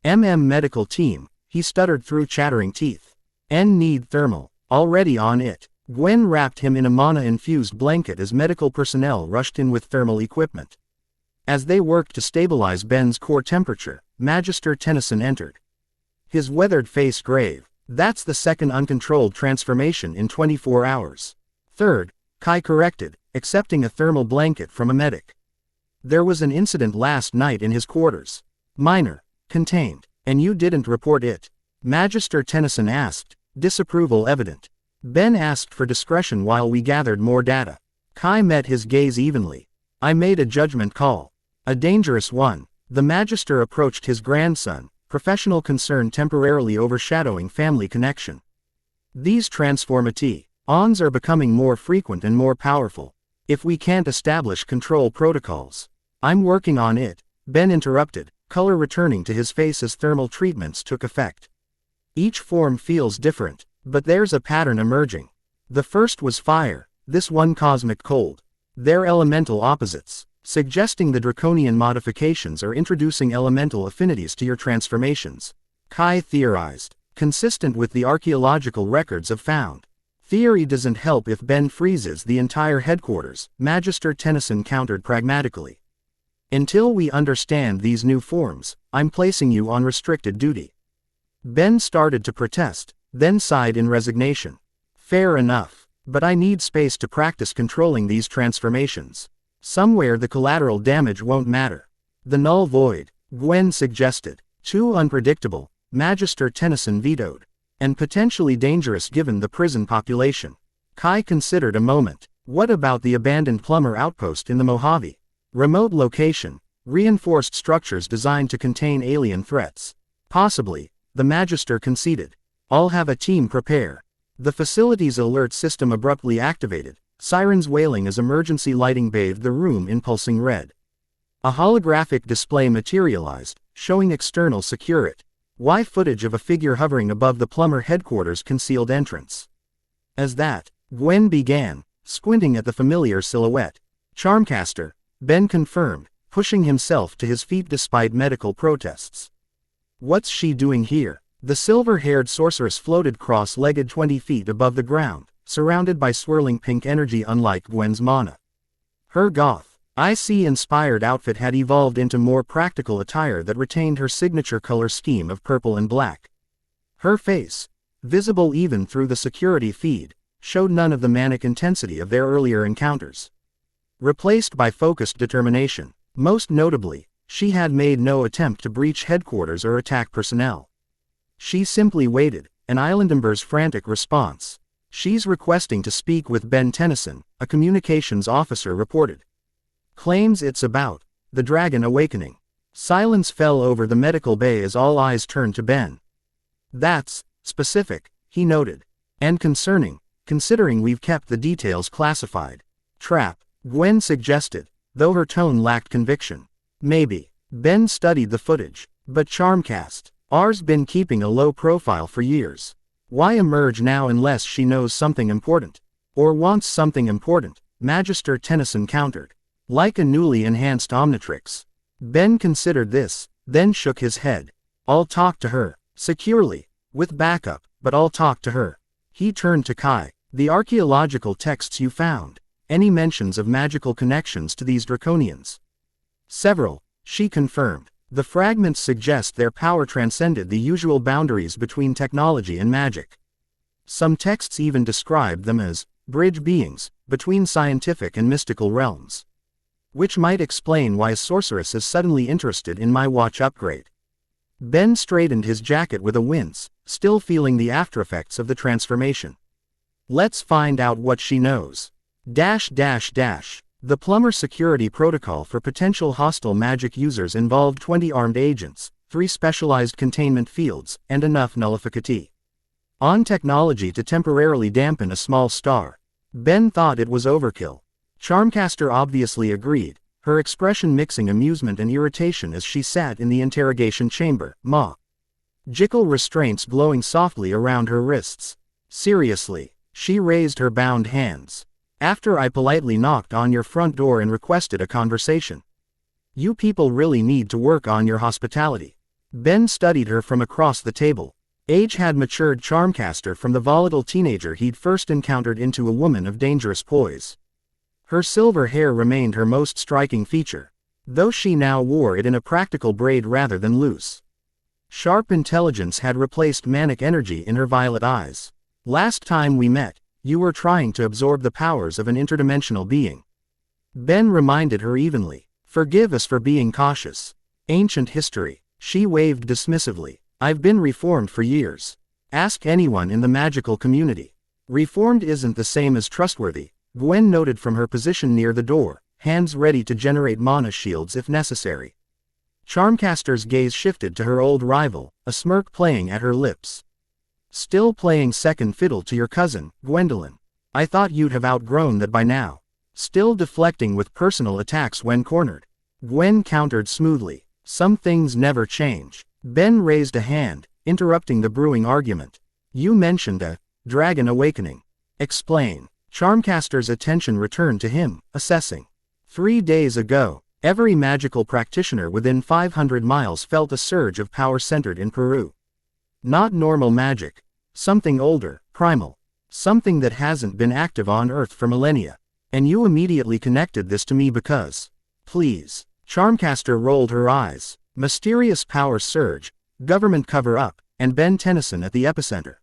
Medical team," he stuttered through chattering teeth. "Need thermal. Already on it." Gwen wrapped him in a mana-infused blanket as medical personnel rushed in with thermal equipment. As they worked to stabilize Ben's core temperature, Magister Tennyson entered. His weathered face grave. "That's the second uncontrolled transformation in 24 hours. Third," Kai corrected, accepting a thermal blanket from a medic. "There was an incident last night in his quarters. Minor. Contained. And you didn't report it?" Magister Tennyson asked, disapproval evident. Ben asked for discretion while we gathered more data. Kai met his gaze evenly. "I made a judgment call. A dangerous one." The Magister approached his grandson, professional concern temporarily overshadowing family connection. "These transformati-ons are becoming more frequent and more powerful. If we can't establish control protocols." "I'm working on it," Ben interrupted, color returning to his face as thermal treatments took effect. "Each form feels different, but there's a pattern emerging. The first was fire, this one cosmic cold. They're elemental opposites, suggesting the draconian modifications are introducing elemental affinities to your transformations." Kai theorized. consistent with the archaeological records have found. Theory doesn't help if Ben freezes the entire headquarters, Magister Tennyson countered pragmatically. Until we understand these new forms, I'm placing you on restricted duty. Ben started to protest, then sighed in resignation. Fair enough, but I need space to practice controlling these transformations. Somewhere the collateral damage won't matter. The null void, Gwen suggested. Too unpredictable, Magister Tennyson vetoed. And potentially dangerous given the prison population. Kai considered a moment. What about the abandoned plumber outpost in the Mojave? Remote location, reinforced structures designed to contain alien threats. Possibly, the Magister conceded. I'll have a team prepare. The facility's alert system abruptly activated, sirens wailing as emergency lighting bathed the room in pulsing red. A holographic display materialized, showing external security. Footage of a figure hovering above the plumber headquarters concealed entrance. As that, Gwen began, squinting at the familiar silhouette. Charmcaster, Ben confirmed, pushing himself to his feet despite medical protests. What's she doing here? The silver-haired sorceress floated cross-legged 20 feet above the ground, surrounded by swirling pink energy unlike Gwen's mana. Her goth, icy-inspired outfit had evolved into more practical attire that retained her signature color scheme of purple and black. Her face, visible even through the security feed, showed none of the manic intensity of their earlier encounters. Replaced by focused determination, most notably, she had made no attempt to breach headquarters or attack personnel. She simply waited, an Islandember's frantic response. She's requesting to speak with Ben Tennyson, a communications officer reported. Claims it's about the Dragon Awakening. Silence fell over the medical bay as all eyes turned to Ben. That's specific, he noted. And concerning, considering we've kept the details classified. Trap, Gwen suggested, though her tone lacked conviction. Maybe. Ben studied the footage. But Charmcaster's been keeping a low profile for years. Why emerge now unless she knows something important? Or wants something important, Magister Tennyson countered. Like a newly enhanced Omnitrix. Ben considered this, then shook his head. I'll talk to her. Securely. With backup, but I'll talk to her. He turned to Kai. The archaeological texts you found. Any mentions of magical connections to these draconians? Several, she confirmed. The fragments suggest their power transcended the usual boundaries between technology and magic. Some texts even described them as bridge beings between scientific and mystical realms. Which might explain why a sorceress is suddenly interested in my watch upgrade. Ben straightened his jacket with a wince, still feeling the aftereffects of the transformation. Let's find out what she knows. The plumber security protocol for potential hostile magic users involved 20 armed agents, 3 specialized containment fields, and enough nullificati. On technology to temporarily dampen a small star. Ben thought it was overkill. Charmcaster obviously agreed, her expression mixing amusement and irritation as she sat in the interrogation chamber, magical restraints glowing softly around her wrists. Seriously, she raised her bound hands. After I politely knocked on your front door and requested a conversation. You people really need to work on your hospitality. Ben studied her from across the table. Age had matured Charmcaster from the volatile teenager he'd first encountered into a woman of dangerous poise. Her silver hair remained her most striking feature, though she now wore it in a practical braid rather than loose. Sharp intelligence had replaced manic energy in her violet eyes. Last time we met, you were trying to absorb the powers of an interdimensional being. Ben reminded her evenly. Forgive us for being cautious. Ancient history. She waved dismissively. I've been reformed for years. Ask anyone in the magical community. Reformed isn't the same as trustworthy, Gwen noted from her position near the door, hands ready to generate mana shields if necessary. Charmcaster's gaze shifted to her old rival, a smirk playing at her lips. Still playing second fiddle to your cousin, Gwendolyn. I thought you'd have outgrown that by now. Still deflecting with personal attacks when cornered. Gwen countered smoothly. Some things never change. Ben raised a hand, interrupting the brewing argument. You mentioned a dragon awakening. Explain. Charmcaster's attention returned to him, assessing. 3 days ago, every magical practitioner within 500 miles felt a surge of power centered in Peru. Not normal magic. Something older, primal. Something that hasn't been active on Earth for millennia. And you immediately connected this to me because... Please. Charmcaster rolled her eyes. Mysterious powers surge, government cover-up, and Ben Tennyson at the epicenter.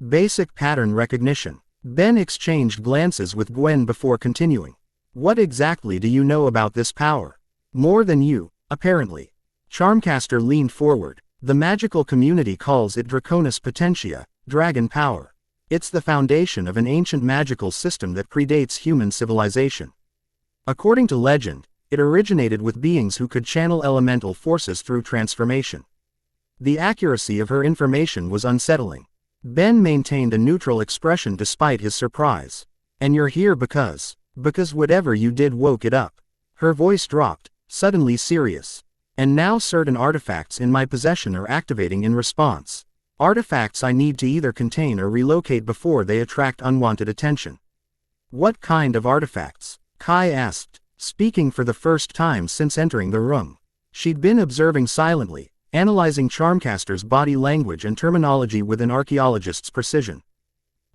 Basic pattern recognition. Ben exchanged glances with Gwen before continuing. What exactly do you know about this power? More than you, apparently. Charmcaster leaned forward. The magical community calls it Draconis Potentia, dragon power. It's the foundation of an ancient magical system that predates human civilization. According to legend, it originated with beings who could channel elemental forces through transformation. The accuracy of her information was unsettling. Ben maintained a neutral expression despite his surprise. And you're here because whatever you did woke it up. Her voice dropped, suddenly serious. And now certain artifacts in my possession are activating in response. Artifacts I need to either contain or relocate before they attract unwanted attention. What kind of artifacts? Kai asked, speaking for the first time since entering the room. She'd been observing silently, analyzing Charmcaster's body language and terminology with an archaeologist's precision.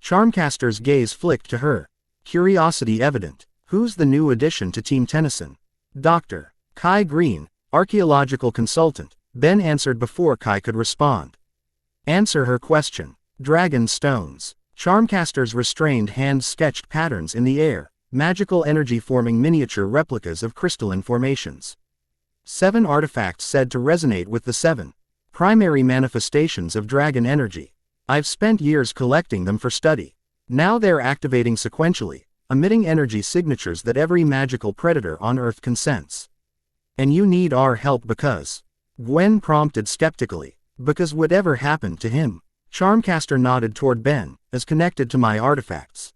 Charmcaster's gaze flicked to her. Curiosity evident. Who's the new addition to Team Tennyson? Dr. Kai Green, archaeological consultant. Ben answered before Kai could respond. Answer her question. Dragon stones. Charmcaster's restrained hand sketched patterns in the air, magical energy forming miniature replicas of crystalline formations. 7 artifacts said to resonate with the 7 primary manifestations of dragon energy. I've spent years collecting them for study. Now they're activating sequentially, emitting energy signatures that every magical predator on Earth can sense. And you need our help because... Gwen prompted skeptically. Because whatever happened to him, Charmcaster nodded toward Ben, as connected to my artifacts.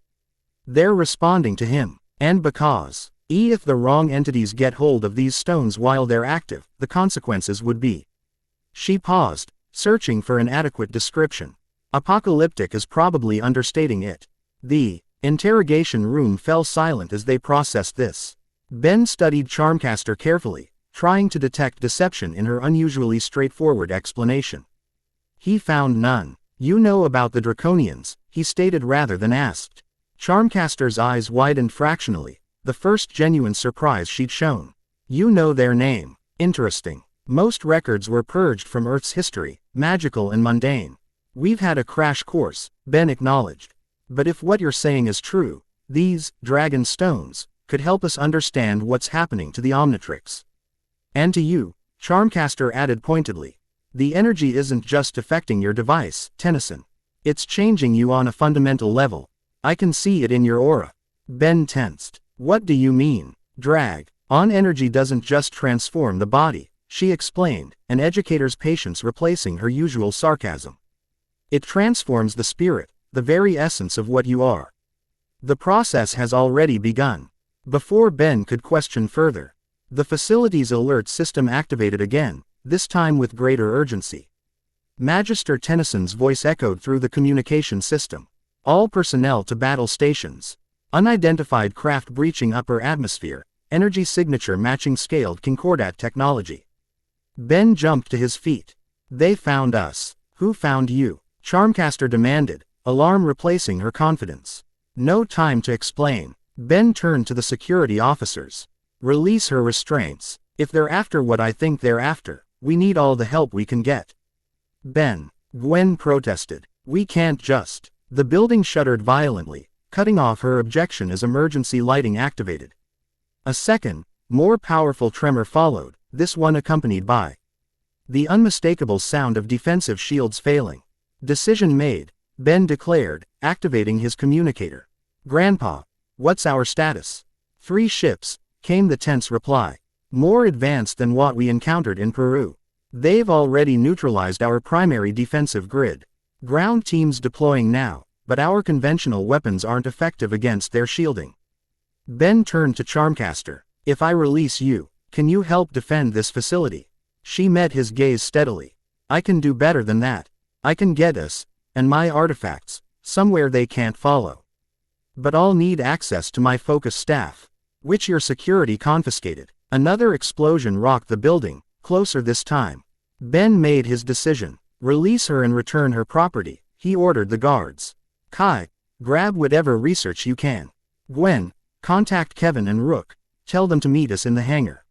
They're responding to him, and because, if the wrong entities get hold of these stones while they're active, the consequences would be. She paused, searching for an adequate description. Apocalyptic is probably understating it. The interrogation room fell silent as they processed this. Ben studied Charmcaster carefully, trying to detect deception in her unusually straightforward explanation. He found none. You know about the Draconians, he stated rather than asked. Charmcaster's eyes widened fractionally, the first genuine surprise she'd shown. You know their name. Interesting. Most records were purged from Earth's history, magical and mundane. We've had a crash course, Ben acknowledged. But if what you're saying is true, these dragon stones could help us understand what's happening to the Omnitrix. And to you, Charmcaster added pointedly. The energy isn't just affecting your device, Tennyson. It's changing you on a fundamental level. I can see it in your aura. Ben tensed. What do you mean? On energy doesn't just transform the body, she explained, an educator's patience replacing her usual sarcasm. It transforms the spirit, the very essence of what you are. The process has already begun. Before Ben could question further, the facility's alert system activated again, this time with greater urgency. Magister Tennyson's voice echoed through the communication system. All personnel to battle stations. Unidentified craft breaching upper atmosphere, energy signature matching scaled concordat technology. Ben jumped to his feet. They found us. Who found you? Charmcaster demanded, alarm replacing her confidence. No time to explain. Ben turned to the security officers. Release her restraints. If they're after what I think they're after, we need all the help we can get. Ben. Gwen protested. We can't just. The building shuddered violently, cutting off her objection as emergency lighting activated. A second, more powerful tremor followed, this one accompanied by the unmistakable sound of defensive shields failing. Decision made, Ben declared, activating his communicator. Grandpa, what's our status? 3 ships, came the tense reply. More advanced than what we encountered in Peru. They've already neutralized our primary defensive grid. Ground teams deploying now, but our conventional weapons aren't effective against their shielding. Ben turned to Charmcaster. If I release you, can you help defend this facility? She met his gaze steadily. I can do better than that. I can get us, and my artifacts, somewhere they can't follow. But I'll need access to my focus staff, which your security confiscated. Another explosion rocked the building, closer this time. Ben made his decision. Release her and return her property, he ordered the guards. Kai, grab whatever research you can. Gwen, contact Kevin and Rook, tell them to meet us in the hangar.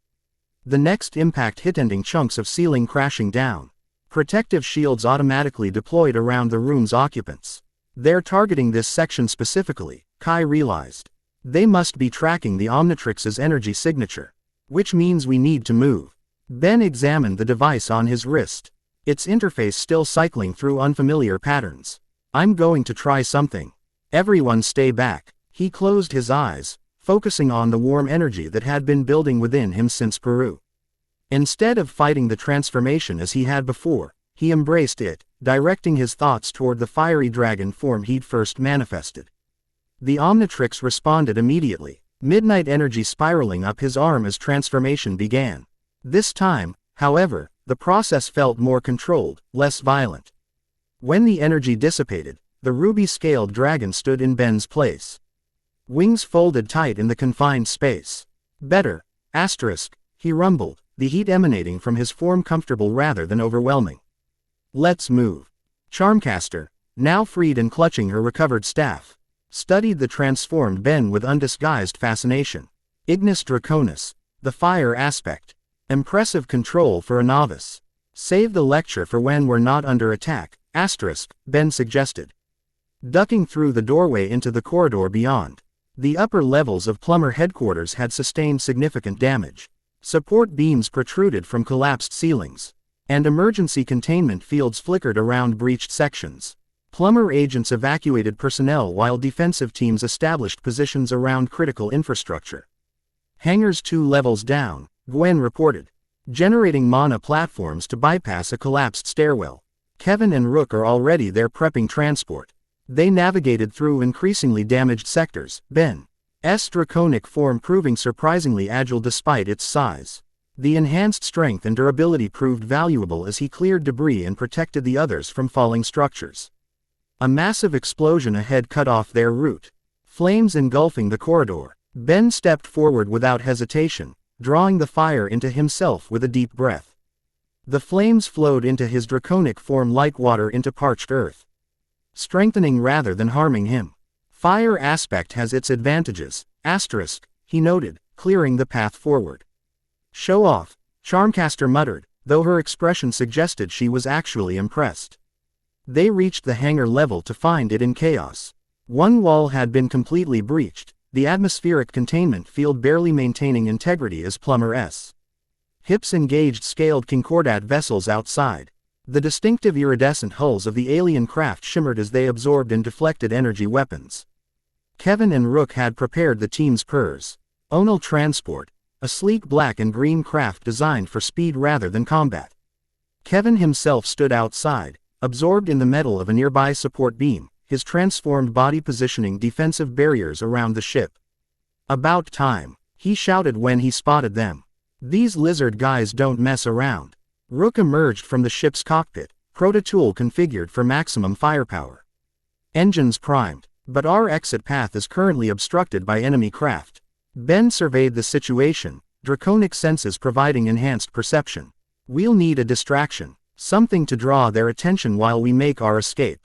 The next impact hit, ending chunks of ceiling crashing down. Protective shields automatically deployed around the room's occupants. They're targeting this section specifically, Kai realized. They must be tracking the Omnitrix's energy signature. Which means we need to move. Ben examined the device on his wrist. Its interface still cycling through unfamiliar patterns. I'm going to try something. Everyone stay back. He closed his eyes, focusing on the warm energy that had been building within him since Peru. Instead of fighting the transformation as he had before, he embraced it, directing his thoughts toward the fiery dragon form he'd first manifested. The Omnitrix responded immediately, midnight energy spiraling up his arm as transformation began. This time, however, the process felt more controlled, less violent. When the energy dissipated, the ruby-scaled dragon stood in Ben's place. Wings folded tight in the confined space. Better, asterisk, he rumbled, the heat emanating from his form comfortable rather than overwhelming. Let's move. Charmcaster, now freed and clutching her recovered staff, studied the transformed Ben with undisguised fascination. Ignis Draconis, the fire aspect. Impressive control for a novice. Save the lecture for when we're not under attack, asterisk, Ben suggested. Ducking through the doorway into the corridor beyond. The upper levels of Plumber headquarters had sustained significant damage. Support beams protruded from collapsed ceilings, and emergency containment fields flickered around breached sections. Plumber agents evacuated personnel while defensive teams established positions around critical infrastructure. Hangars 2 levels down, Gwen reported. Generating mana platforms to bypass a collapsed stairwell. Kevin and Rook are already there prepping transport. They navigated through increasingly damaged sectors, Ben's draconic form proving surprisingly agile despite its size. The enhanced strength and durability proved valuable as he cleared debris and protected the others from falling structures. A massive explosion ahead cut off their route. Flames engulfing the corridor. Ben stepped forward without hesitation, drawing the fire into himself with a deep breath. The flames flowed into his draconic form like water into parched earth, strengthening rather than harming him. Fire aspect has its advantages, asterisk, he noted, clearing the path forward. Show off, Charmcaster muttered, though her expression suggested she was actually impressed. They reached the hangar level to find it in chaos. One wall had been completely breached, the atmospheric containment field barely maintaining integrity as Plumber's hips engaged scaled concordat vessels outside. The distinctive iridescent hulls of the alien craft shimmered as they absorbed and deflected energy weapons. Kevin and Rook had prepared the team's purs. Onal Transport, a sleek black and green craft designed for speed rather than combat. Kevin himself stood outside, absorbed in the metal of a nearby support beam, his transformed body positioning defensive barriers around the ship. About time, he shouted when he spotted them. These lizard guys don't mess around. Rook emerged from the ship's cockpit, prototool configured for maximum firepower. Engines primed, but our exit path is currently obstructed by enemy craft. Ben surveyed the situation, draconic senses providing enhanced perception. We'll need a distraction, something to draw their attention while we make our escape.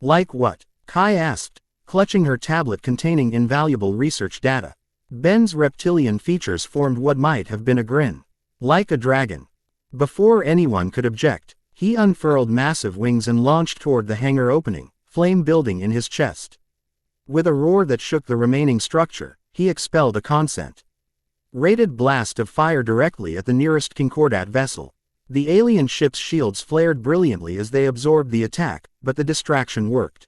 Like what? Kai asked, clutching her tablet containing invaluable research data. Ben's reptilian features formed what might have been a grin. Like a dragon. Before anyone could object, he unfurled massive wings and launched toward the hangar opening, flame building in his chest. With a roar that shook the remaining structure, he expelled a consent rated blast of fire directly at the nearest concordat vessel. The alien ship's shields flared brilliantly as they absorbed the attack, but the distraction worked.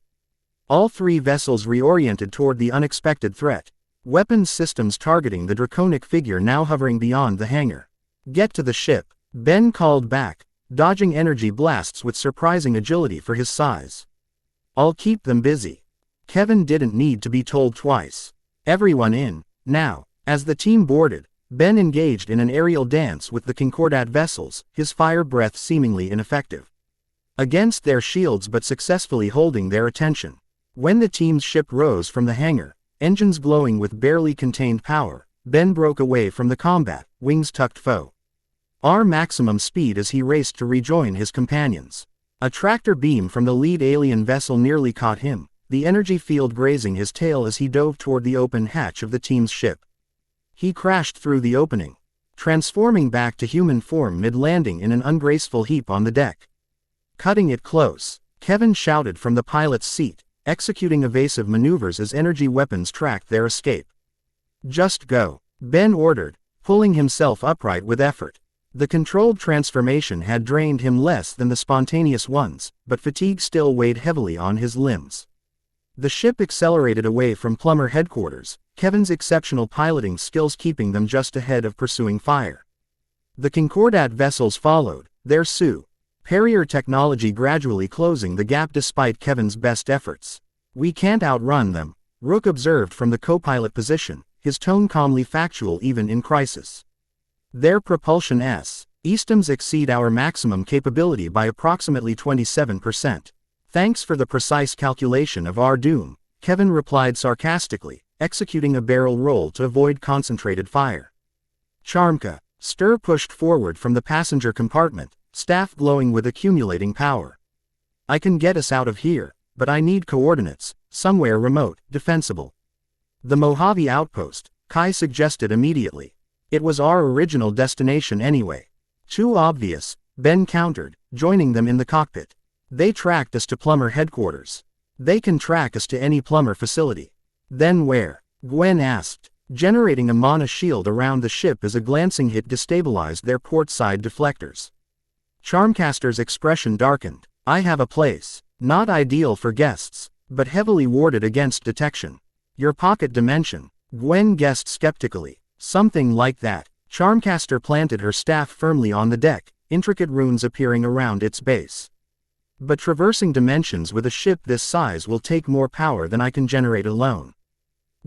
All 3 vessels reoriented toward the unexpected threat. Weapons systems targeting the draconic figure now hovering beyond the hangar. Get to the ship, Ben called back, dodging energy blasts with surprising agility for his size. I'll keep them busy. Kevin didn't need to be told twice. Everyone in, now. As the team boarded, Ben engaged in an aerial dance with the concordat vessels, his fire breath seemingly ineffective against their shields but successfully holding their attention. When the team's ship rose from the hangar, engines glowing with barely contained power, Ben broke away from the combat, wings tucked foe. Our maximum speed as he raced to rejoin his companions. A tractor beam from the lead alien vessel nearly caught him, the energy field grazing his tail as he dove toward the open hatch of the team's ship. He crashed through the opening, transforming back to human form mid-landing in an ungraceful heap on the deck. Cutting it close, Kevin shouted from the pilot's seat, executing evasive maneuvers as energy weapons tracked their escape. "Just go," Ben ordered, pulling himself upright with effort. The controlled transformation had drained him less than the spontaneous ones, but fatigue still weighed heavily on his limbs. The ship accelerated away from Plumber headquarters, Kevin's exceptional piloting skills keeping them just ahead of pursuing fire. The Concordat vessels followed, their superior technology gradually closing the gap despite Kevin's best efforts. "We can't outrun them," Rook observed from the co-pilot position, his tone calmly factual even in crisis. "Their propulsion systems exceed our maximum capability by approximately 27%. Thanks for the precise calculation of our doom," Kevin replied sarcastically, executing a barrel roll to avoid concentrated fire. Charmcaster pushed forward from the passenger compartment, staff glowing with accumulating power. "I can get us out of here, but I need coordinates, somewhere remote, defensible." "The Mojave outpost," Kai suggested immediately. "It was our original destination anyway." "Too obvious," Ben countered, joining them in the cockpit. "They tracked us to Plumber headquarters. They can track us to any Plumber facility." "Then where?" Gwen asked. Generating a mana shield around the ship as a glancing hit destabilized their port side deflectors. Charmcaster's expression darkened. "I have a place. Not ideal for guests, but heavily warded against detection." "Your pocket dimension," Gwen guessed skeptically. "Something like that." Charmcaster planted her staff firmly on the deck, intricate runes appearing around its base. "But traversing dimensions with a ship this size will take more power than I can generate alone."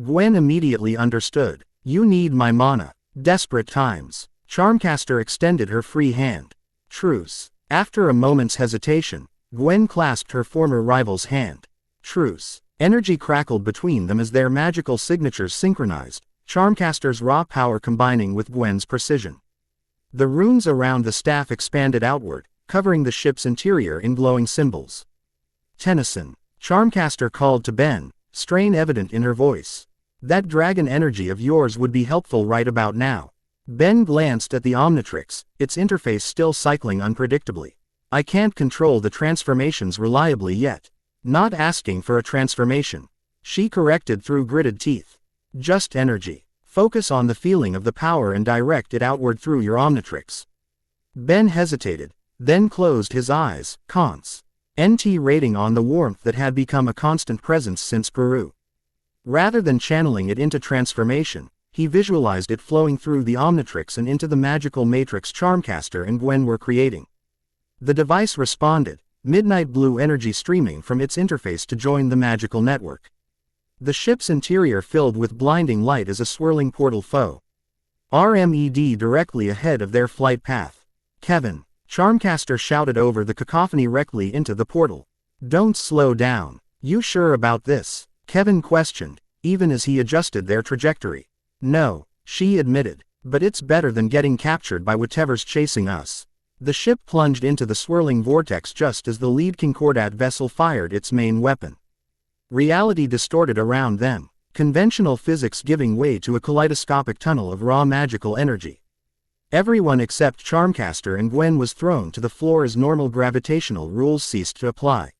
Gwen immediately understood. "You need my mana." Desperate times. Charmcaster extended her free hand. "Truce." After a moment's hesitation, Gwen clasped her former rival's hand. "Truce." Energy crackled between them as their magical signatures synchronized, Charmcaster's raw power combining with Gwen's precision. The runes around the staff expanded outward, covering the ship's interior in glowing symbols. "Tennyson," Charmcaster called to Ben, strain evident in her voice. "That dragon energy of yours would be helpful right about now." Ben glanced at the Omnitrix, its interface still cycling unpredictably. "I can't control the transformations reliably yet." "Not asking for a transformation," she corrected through gritted teeth. "Just energy. Focus on the feeling of the power and direct it outward through your Omnitrix." Ben hesitated, then closed his eyes, concentrating on the warmth that had become a constant presence since Peru. Rather than channeling it into transformation, he visualized it flowing through the Omnitrix and into the magical matrix Charmcaster and Gwen were creating. The device responded, midnight blue energy streaming from its interface to join the magical network. The ship's interior filled with blinding light as a swirling portal RMED directly ahead of their flight path. "Kevin," Charmcaster shouted over the cacophony directly into the portal. "Don't slow down." "You sure about this?" Kevin questioned, even as he adjusted their trajectory. "No," she admitted, "but it's better than getting captured by whatever's chasing us." The ship plunged into the swirling vortex just as the lead Concordat vessel fired its main weapon. Reality distorted around them, conventional physics giving way to a kaleidoscopic tunnel of raw magical energy. Everyone except Charmcaster and Gwen was thrown to the floor as normal gravitational rules ceased to apply.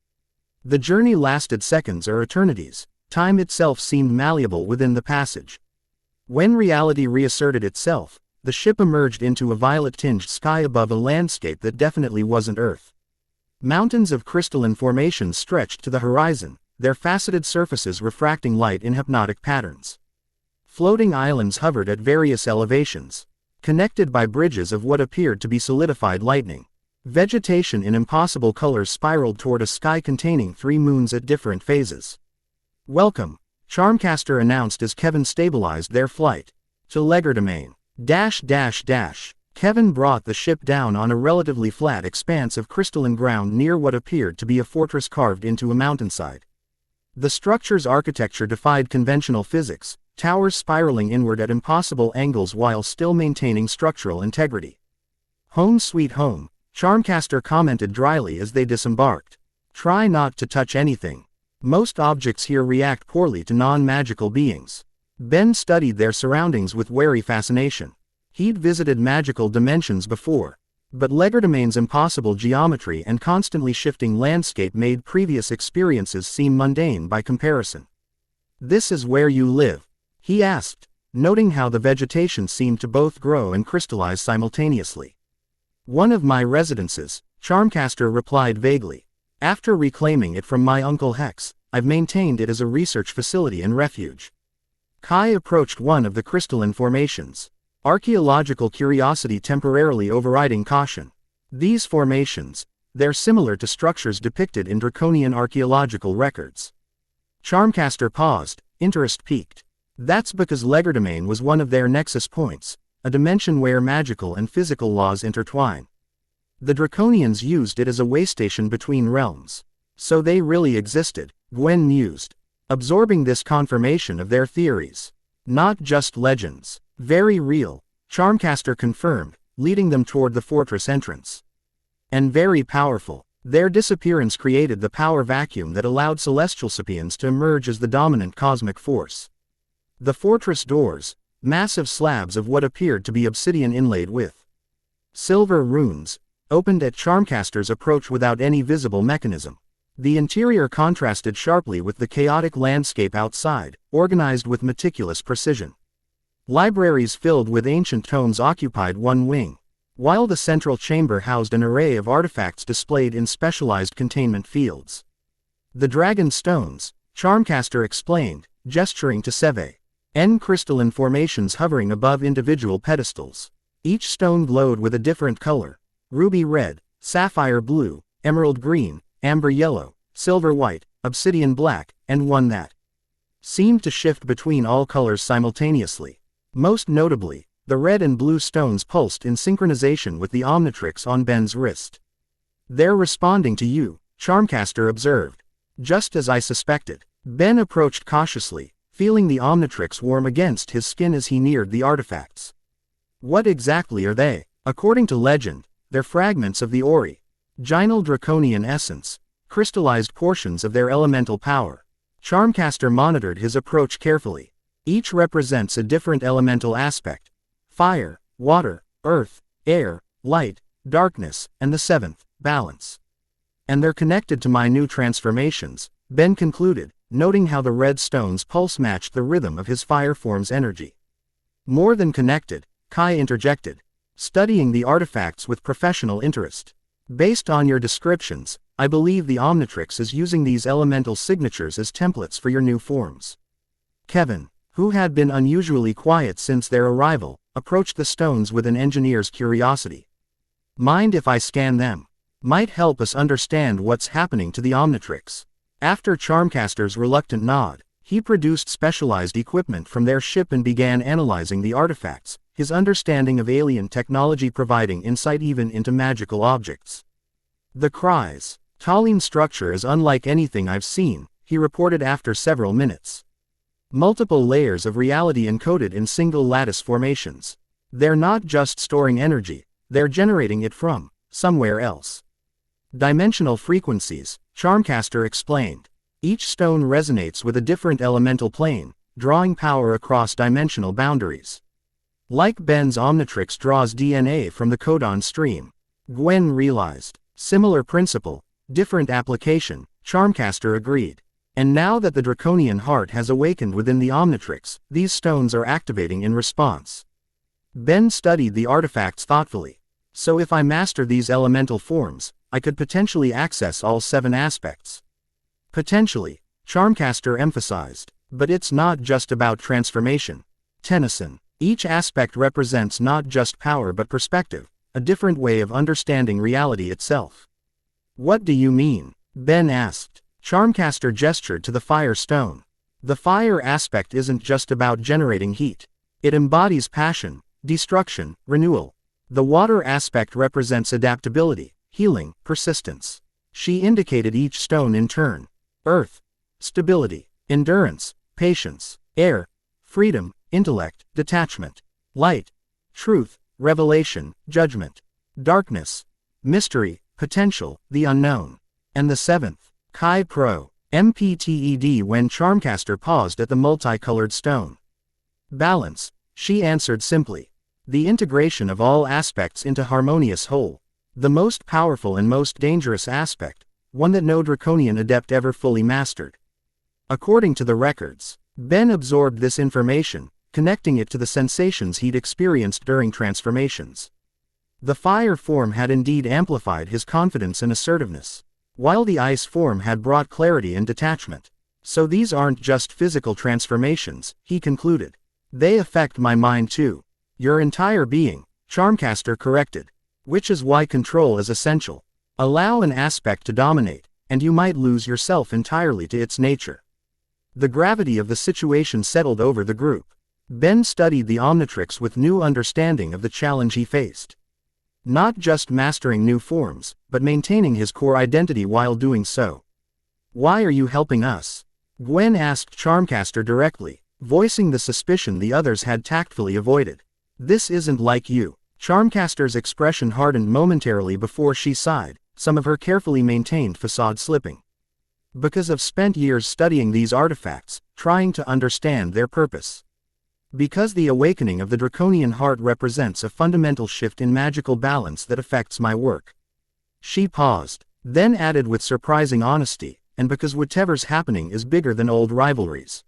The journey lasted seconds or eternities. Time itself seemed malleable within the passage. When reality reasserted itself, the ship emerged into a violet-tinged sky above a landscape that definitely wasn't Earth. Mountains of crystalline formations stretched to the horizon, their faceted surfaces refracting light in hypnotic patterns. Floating islands hovered at various elevations, connected by bridges of what appeared to be solidified lightning. Vegetation in impossible colors spiraled toward a sky containing 3 moons at different phases. "Welcome," Charmcaster announced as Kevin stabilized their flight. "To Legerdemain. Kevin brought the ship down on a relatively flat expanse of crystalline ground near what appeared to be a fortress carved into a mountainside. The structure's architecture defied conventional physics, towers spiraling inward at impossible angles while still maintaining structural integrity. "Home sweet home," Charmcaster commented dryly as they disembarked. Try not to touch anything. Most objects here react poorly to non-magical beings. Ben studied their surroundings with wary fascination. He'd visited magical dimensions before, but Legerdemain's impossible geometry and constantly shifting landscape made previous experiences seem mundane by comparison. "This is where you live?" he asked, noting how the vegetation seemed to both grow and crystallize simultaneously. "One of my residences," Charmcaster replied vaguely. "After reclaiming it from my Uncle Hex, I've maintained it as a research facility and refuge." Kai approached one of the crystalline formations, archaeological curiosity temporarily overriding caution. These formations, they're similar to structures depicted in draconian archaeological records. Charmcaster paused, interest piqued. That's because Legerdemain was one of their nexus points, a dimension where magical and physical laws intertwine. The Draconians used it as a waystation between realms. So they really existed, Gwen mused, absorbing this confirmation of their theories. Not just legends. Very real, Charmcaster confirmed, leading them toward the fortress entrance. And very powerful. Their disappearance created the power vacuum that allowed celestial sapiens to emerge as the dominant cosmic force. The fortress doors, massive slabs of what appeared to be obsidian inlaid with silver runes, opened at Charmcaster's approach without any visible mechanism. The interior contrasted sharply with the chaotic landscape outside, organized with meticulous precision. Libraries filled with ancient tomes occupied one wing, while the central chamber housed an array of artifacts displayed in specialized containment fields. "The dragon stones," Charmcaster explained, gesturing to crystalline formations hovering above individual pedestals. Each stone glowed with a different color: ruby red, sapphire blue, emerald green, amber yellow, silver white, obsidian black, and one that seemed to shift between all colors simultaneously. Most notably, the red and blue stones pulsed in synchronization with the Omnitrix on Ben's wrist. "They're responding to you," Charmcaster observed. "Just as I suspected." Ben approached cautiously, feeling the Omnitrix warm against his skin as he neared the artifacts. "What exactly are they?" "According to legend, they're fragments of the original draconian essence, crystallized portions of their elemental power." Charmcaster monitored his approach carefully. Each represents a different elemental aspect: fire, water, earth, air, light, darkness, and the seventh, balance. "And they're connected to my new transformations," Ben concluded, noting how the red stone's pulse matched the rhythm of his fire form's energy. "More than connected," Kai interjected, studying the artifacts with professional interest. "Based on your descriptions, I believe the Omnitrix is using these elemental signatures as templates for your new forms." Kevin, who had been unusually quiet since their arrival, approached the stones with an engineer's curiosity. "Mind if I scan them? Might help us understand what's happening to the Omnitrix." After Charmcaster's reluctant nod, he produced specialized equipment from their ship and began analyzing the artifacts, his understanding of alien technology providing insight even into magical objects. "The Cries. Tallinn structure is unlike anything I've seen," he reported after several minutes. "Multiple layers of reality encoded in single lattice formations. They're not just storing energy, they're generating it from somewhere else." "Dimensional frequencies," Charmcaster explained. "Each stone resonates with a different elemental plane, drawing power across dimensional boundaries. Like Ben's Omnitrix draws DNA from the codon stream." Gwen realized. "Similar principle, different application," Charmcaster agreed. "And now that the draconian heart has awakened within the Omnitrix, these stones are activating in response." Ben studied the artifacts thoughtfully. "So if I master these elemental forms, I could potentially access all 7 aspects." "Potentially," Charmcaster emphasized. "But it's not just about transformation." Tennyson. "Each aspect represents not just power but perspective, a different way of understanding reality itself." "What do you mean?" Ben asked. Charmcaster gestured to the fire stone. "The fire aspect isn't just about generating heat. It embodies passion, destruction, renewal. The water aspect represents adaptability, healing, persistence." She indicated each stone in turn. "Earth. Stability. Endurance. Patience. Air. Freedom. Intellect. Detachment. Light. Truth. Revelation. Judgment. Darkness. mystery, potential, the unknown. And the seventh, Chi Pro, MPTED. When Charmcaster paused at the multicolored stone. Balance, she answered simply. The integration of all aspects into harmonious whole. The most powerful and most dangerous aspect, one that no draconian adept ever fully mastered. According to the records, Ben absorbed this information, connecting it to the sensations he'd experienced during transformations. The fire form had indeed amplified his confidence and assertiveness, while the ice form had brought clarity and detachment. So these aren't just physical transformations, he concluded. They affect my mind too. Your entire being, Charmcaster corrected. Which is why control is essential. Allow an aspect to dominate, and you might lose yourself entirely to its nature. The gravity of the situation settled over the group. Ben studied the Omnitrix with new understanding of the challenge he faced. Not just mastering new forms, but maintaining his core identity while doing so. Why are you helping us? Gwen asked Charmcaster directly, voicing the suspicion the others had tactfully avoided. This isn't like you. Charmcaster's expression hardened momentarily before she sighed, some of her carefully maintained facade slipping. Because I've spent years studying these artifacts, trying to understand their purpose. Because the awakening of the draconian heart represents a fundamental shift in magical balance that affects my work. She paused, then added with surprising honesty, and because whatever's happening is bigger than old rivalries.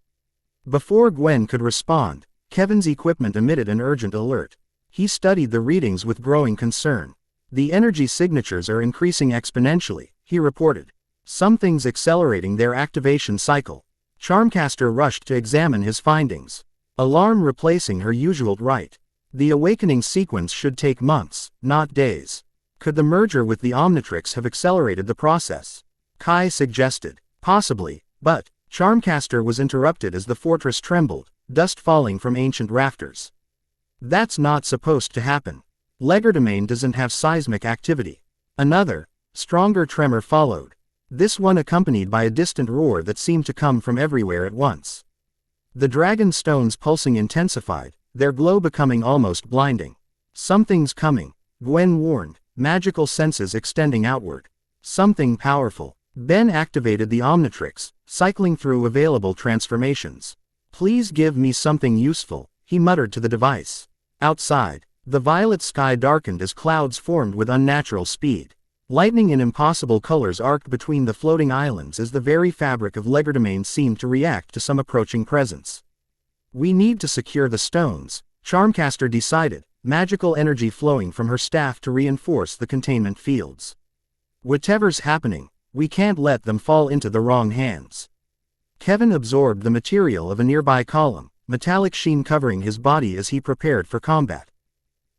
Before Gwen could respond, Kevin's equipment emitted an urgent alert. He studied the readings with growing concern. The energy signatures are increasing exponentially, he reported. Something's accelerating their activation cycle. Charmcaster rushed to examine his findings. Alarm replacing her usual right. The awakening sequence should take months, not days. Could the merger with the Omnitrix have accelerated the process? Kai suggested. Possibly, but Charmcaster was interrupted as the fortress trembled, dust falling from ancient rafters. That's not supposed to happen. Legerdemain doesn't have seismic activity. Another, stronger tremor followed. This one accompanied by a distant roar that seemed to come from everywhere at once. The dragon stones pulsing intensified, their glow becoming almost blinding. Something's coming, Gwen warned, magical senses extending outward. Something powerful. Ben activated the Omnitrix, cycling through available transformations. Please give me something useful, he muttered to the device. Outside, the violet sky darkened as clouds formed with unnatural speed. Lightning in impossible colors arced between the floating islands as the very fabric of Legerdemain seemed to react to some approaching presence. We need to secure the stones, Charmcaster decided, magical energy flowing from her staff to reinforce the containment fields. Whatever's happening, we can't let them fall into the wrong hands. Kevin absorbed the material of a nearby column, metallic sheen covering his body as he prepared for combat.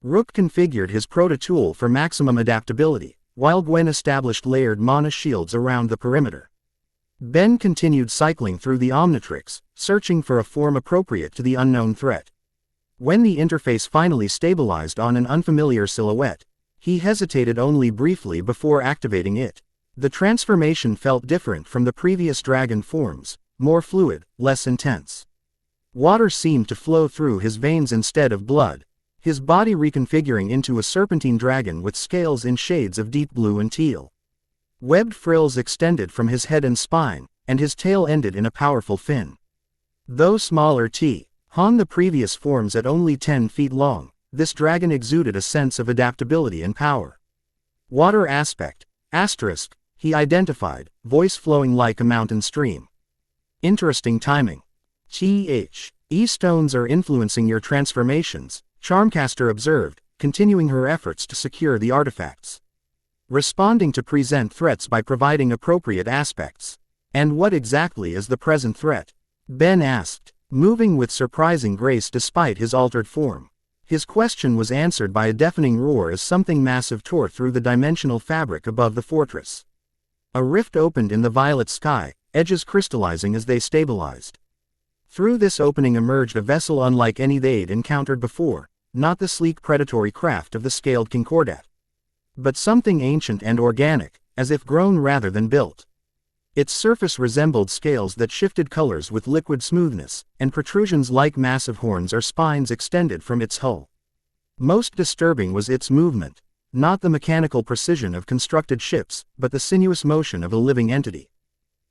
Rook configured his proto-tool for maximum adaptability, while Gwen established layered mana shields around the perimeter. Ben continued cycling through the Omnitrix, searching for a form appropriate to the unknown threat. When the interface finally stabilized on an unfamiliar silhouette, he hesitated only briefly before activating it. The transformation felt different from the previous dragon forms, more fluid, less intense. Water seemed to flow through his veins instead of blood, his body reconfiguring into a serpentine dragon with scales in shades of deep blue and teal. Webbed frills extended from his head and spine, and his tail ended in a powerful fin. Though smaller than the previous forms at only 10 feet long, this dragon exuded a sense of adaptability and power. Water aspect, asterisk, he identified, voice flowing like a mountain stream. Interesting timing. E-stones are influencing your transformations, Charmcaster observed, continuing her efforts to secure the artifacts. Responding to present threats by providing appropriate aspects. And what exactly is the present threat? Ben asked, moving with surprising grace despite his altered form. His question was answered by a deafening roar as something massive tore through the dimensional fabric above the fortress. A rift opened in the violet sky, edges crystallizing as they stabilized. Through this opening emerged a vessel unlike any they'd encountered before, not the sleek predatory craft of the scaled Concordat, but something ancient and organic, as if grown rather than built. Its surface resembled scales that shifted colors with liquid smoothness, and protrusions like massive horns or spines extended from its hull. Most disturbing was its movement. not the mechanical precision of constructed ships, but the sinuous motion of a living entity.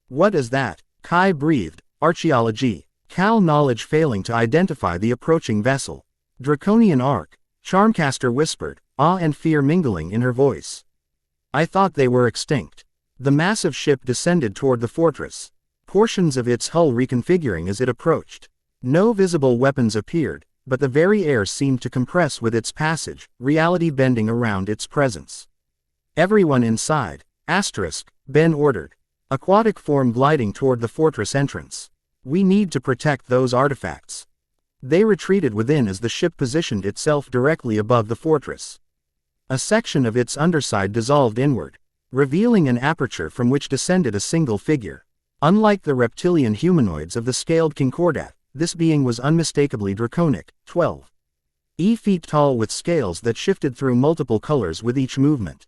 What is that? Kai breathed. Archaeology. Cal knowledge failing to identify the approaching vessel. Draconian Ark. Charmcaster whispered, awe and fear mingling in her voice. I thought they were extinct. The massive ship descended toward the fortress, portions of its hull reconfiguring as it approached. No visible weapons appeared, but the very air seemed to compress with its passage, reality bending around its presence. Everyone inside, Ben ordered. Aquatic form gliding toward the fortress entrance. We need to protect those artifacts. They retreated within as the ship positioned itself directly above the fortress. A section of its underside dissolved inward, revealing an aperture from which descended a single figure. Unlike the reptilian humanoids of the scaled Concordat, this being was unmistakably draconic, 12 feet tall with scales that shifted through multiple colors with each movement.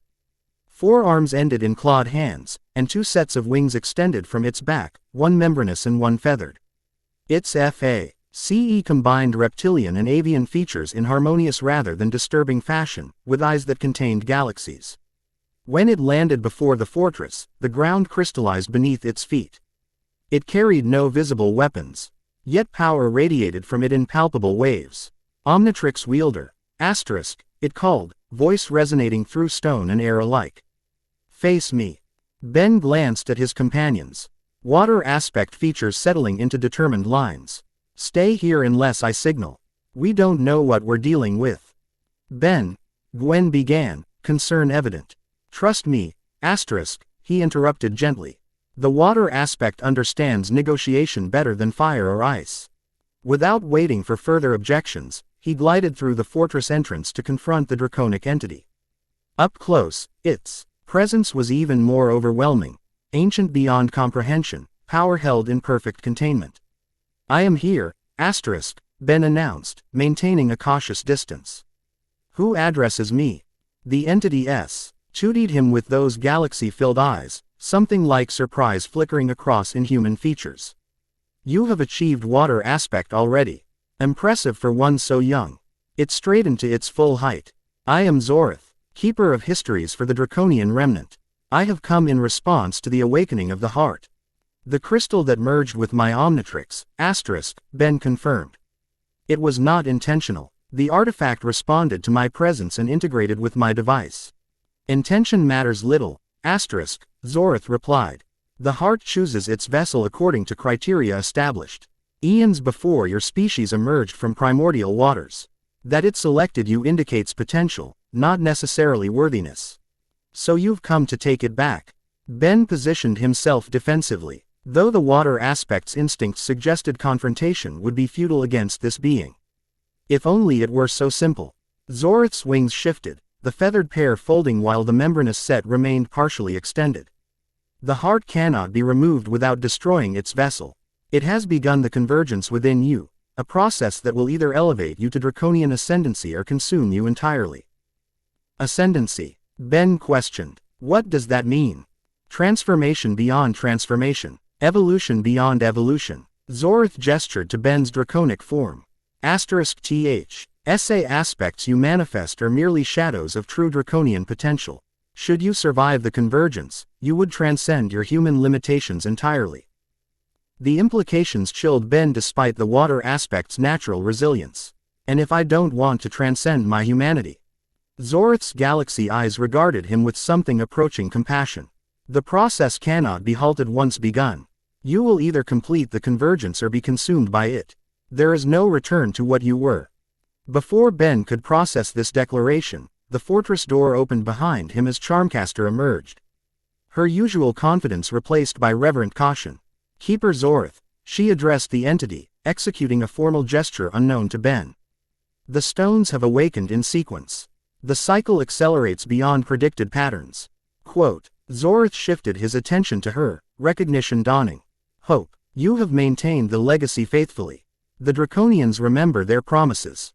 4 arms ended in clawed hands, and 2 sets of wings extended from its back, one membranous and one feathered. Its FACE combined reptilian and avian features in harmonious rather than disturbing fashion, with eyes that contained galaxies. When it landed before the fortress, the ground crystallized beneath its feet. It carried no visible weapons, yet power radiated from it in palpable waves. Omnitrix wielder, it called, voice resonating through stone and air alike. Face me. Ben glanced at his companions. Water aspect features settling into determined lines. Stay here unless I signal. We don't know what we're dealing with. Ben, Gwen began, concern evident. Trust me, he interrupted gently. The water aspect understands negotiation better than fire or ice. Without waiting for further objections, he glided through the fortress entrance to confront the draconic entity. Up close, its presence was even more overwhelming, ancient beyond comprehension, power held in perfect containment. I am here, Ben announced, maintaining a cautious distance. Who addresses me? The entity studied him with those galaxy-filled eyes, something like surprise flickering across inhuman features. You have achieved water aspect already. Impressive for one so young. It straightened to its full height. I am Zorith, keeper of histories for the Draconian Remnant. I have come in response to the awakening of the heart. The crystal that merged with my Omnitrix, Ben confirmed. It was not intentional. The artifact responded to my presence and integrated with my device. Intention matters little, Zorith replied. The heart chooses its vessel according to criteria established. Eons before your species emerged from primordial waters. That it selected you indicates potential, not necessarily worthiness. So you've come to take it back. Ben positioned himself defensively, though the water aspect's instincts suggested confrontation would be futile against this being. If only it were so simple. Zorith's wings shifted, the feathered pair folding while the membranous set remained partially extended. The heart cannot be removed without destroying its vessel. It has begun the convergence within you, a process that will either elevate you to draconian ascendancy or consume you entirely. Ascendancy? Ben questioned. What does that mean? Transformation beyond transformation. Evolution beyond evolution. Zorith gestured to Ben's draconic form. SA aspects you manifest are merely shadows of true draconian potential. Should you survive the convergence, you would transcend your human limitations entirely. The implications chilled Ben despite the water aspect's natural resilience. And if I don't want to transcend my humanity? Zorith's galaxy eyes regarded him with something approaching compassion. The process cannot be halted once begun. You will either complete the convergence or be consumed by it. There is no return to what you were. Before Ben could process this declaration, the fortress door opened behind him as Charmcaster emerged. Her usual confidence replaced by reverent caution. Keeper Zorith, she addressed the entity, executing a formal gesture unknown to Ben. The stones have awakened in sequence. The cycle accelerates beyond predicted patterns. Quote, Zorith shifted his attention to her, recognition dawning. Hope, you have maintained the legacy faithfully. The Draconians remember their promises.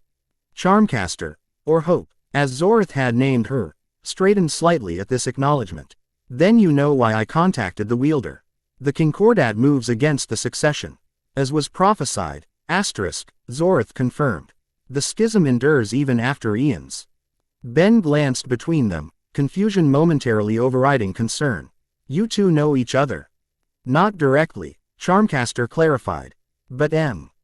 Charmcaster, or Hope, as Zorith had named her, straightened slightly at this acknowledgement. Then you know why I contacted the wielder. The Concordat moves against the succession. As was prophesied, Zorith confirmed. The schism endures even after eons. Ben glanced between them, confusion momentarily overriding concern. You two know each other? Not directly, Charmcaster clarified. But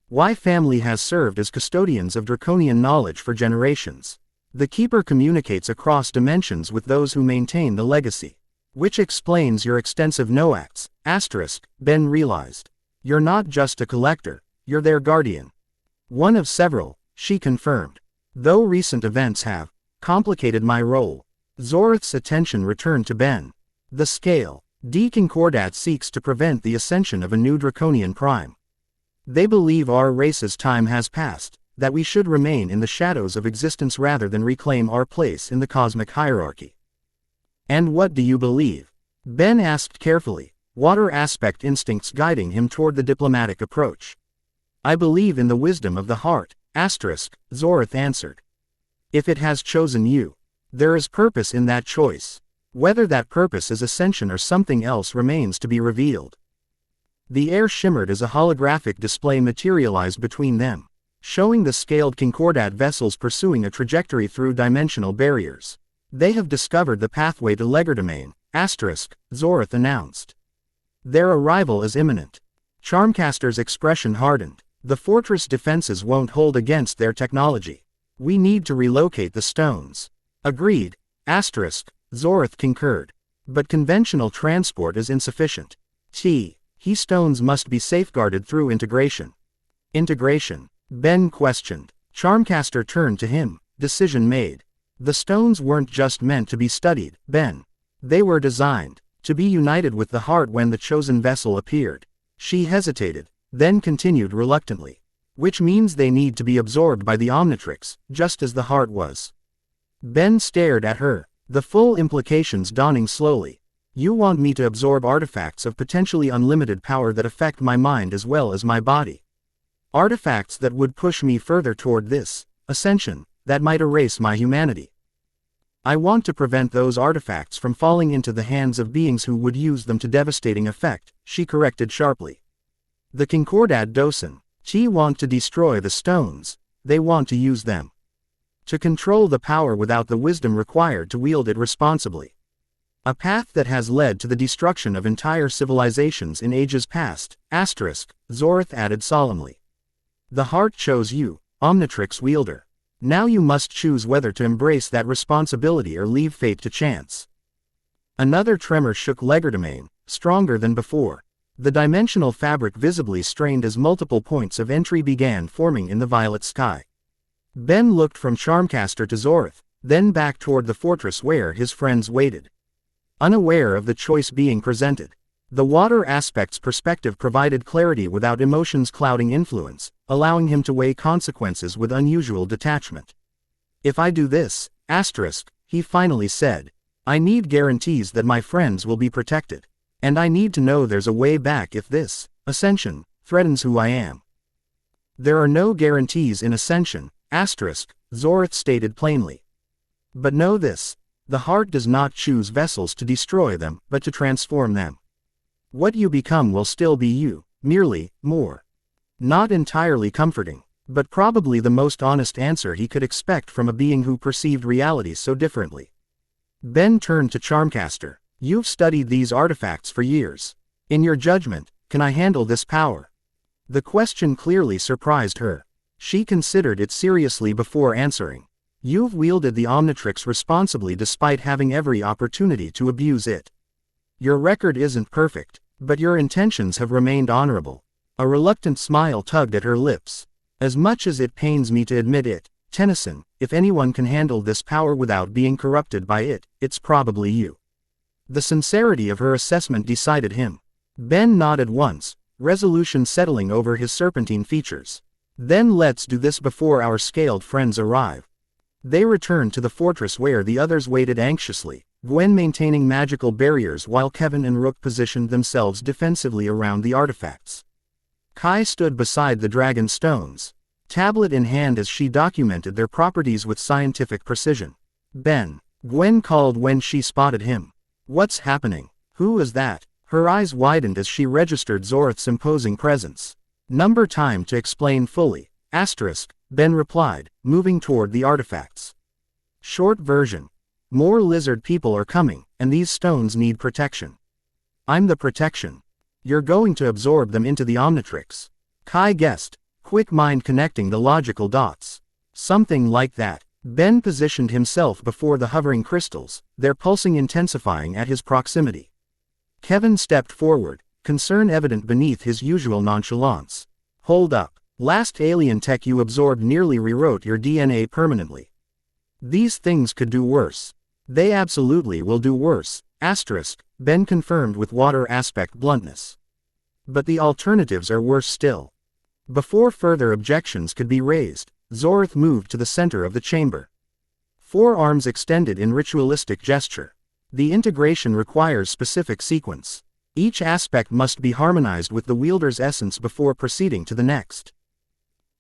Y family has served as custodians of draconian knowledge for generations. The Keeper communicates across dimensions with those who maintain the legacy. Which explains your extensive know-acts, Ben realized. You're not just a collector, you're their guardian. One of several, she confirmed. Though recent events have complicated my role. Zorth's attention returned to Ben. The scale. D. Concordat seeks to prevent the ascension of a new draconian prime. They believe our race's time has passed, that we should remain in the shadows of existence rather than reclaim our place in the cosmic hierarchy. And what do you believe? Ben asked carefully, water aspect instincts guiding him toward the diplomatic approach. I believe in the wisdom of the heart, Zorth answered. If it has chosen you, there is purpose in that choice. Whether that purpose is ascension or something else remains to be revealed. The air shimmered as a holographic display materialized between them, showing the scaled Concordat vessels pursuing a trajectory through dimensional barriers. They have discovered the pathway to Legerdemain, Zorth announced. Their arrival is imminent. Charmcaster's expression hardened. The fortress defenses won't hold against their technology. We need to relocate the stones. Agreed, Zorth concurred. But conventional transport is insufficient. Stones must be safeguarded through integration. Integration? Ben questioned. Charmcaster turned to him. Decision made. The stones weren't just meant to be studied, Ben. They were designed to be united with the heart when the chosen vessel appeared. She hesitated, then continued reluctantly. Which means they need to be absorbed by the Omnitrix, just as the heart was. Ben stared at her, the full implications dawning slowly. You want me to absorb artifacts of potentially unlimited power that affect my mind as well as my body. Artifacts that would push me further toward this ascension, that might erase my humanity. I want to prevent those artifacts from falling into the hands of beings who would use them to devastating effect, she corrected sharply. The Concordat docen want to destroy the stones, they want to use them. To control the power without the wisdom required to wield it responsibly. A path that has led to the destruction of entire civilizations in ages past, Zorth added solemnly. The heart chose you, Omnitrix wielder. Now you must choose whether to embrace that responsibility or leave fate to chance. Another tremor shook Legerdemain, stronger than before. The dimensional fabric visibly strained as multiple points of entry began forming in the violet sky. Ben looked from Charmcaster to Zorth, then back toward the fortress where his friends waited. Unaware of the choice being presented. The water aspect's perspective provided clarity without emotions clouding influence, allowing him to weigh consequences with unusual detachment. If I do this, he finally said, I need guarantees that my friends will be protected. And I need to know there's a way back if this ascension threatens who I am. There are no guarantees in ascension, Zorth stated plainly. But know this, the heart does not choose vessels to destroy them, but to transform them. What you become will still be you, merely more. Not entirely comforting, but probably the most honest answer he could expect from a being who perceived reality so differently. Ben turned to Charmcaster. You've studied these artifacts for years. In your judgment, can I handle this power? The question clearly surprised her. She considered it seriously before answering. You've wielded the Omnitrix responsibly despite having every opportunity to abuse it. Your record isn't perfect, but your intentions have remained honorable. A reluctant smile tugged at her lips. As much as it pains me to admit it, Tennyson, if anyone can handle this power without being corrupted by it, it's probably you. The sincerity of her assessment decided him. Ben nodded once, resolution settling over his serpentine features. Then let's do this before our scaled friends arrive. They returned to the fortress where the others waited anxiously, Gwen maintaining magical barriers while Kevin and Rook positioned themselves defensively around the artifacts. Kai stood beside the dragon stones, tablet in hand as she documented their properties with scientific precision. Ben, Gwen called when she spotted him. What's happening? Who is that? Her eyes widened as she registered Zorth's imposing presence. Time to explain fully, Ben replied, moving toward the artifacts. Short version. More lizard people are coming, and these stones need protection. I'm the protection. You're going to absorb them into the Omnitrix. Kai guessed, quick mind connecting the logical dots. Something like that. Ben positioned himself before the hovering crystals, their pulsing intensifying at his proximity. Kevin stepped forward, concern evident beneath his usual nonchalance. Hold up. Last alien tech you absorbed nearly rewrote your DNA permanently. These things could do worse. They absolutely will do worse, asterisk, Ben confirmed with water aspect bluntness. But the alternatives are worse still. Before further objections could be raised, Zorth moved to the center of the chamber. Forearms extended in ritualistic gesture. The integration requires specific sequence. Each aspect must be harmonized with the wielder's essence before proceeding to the next.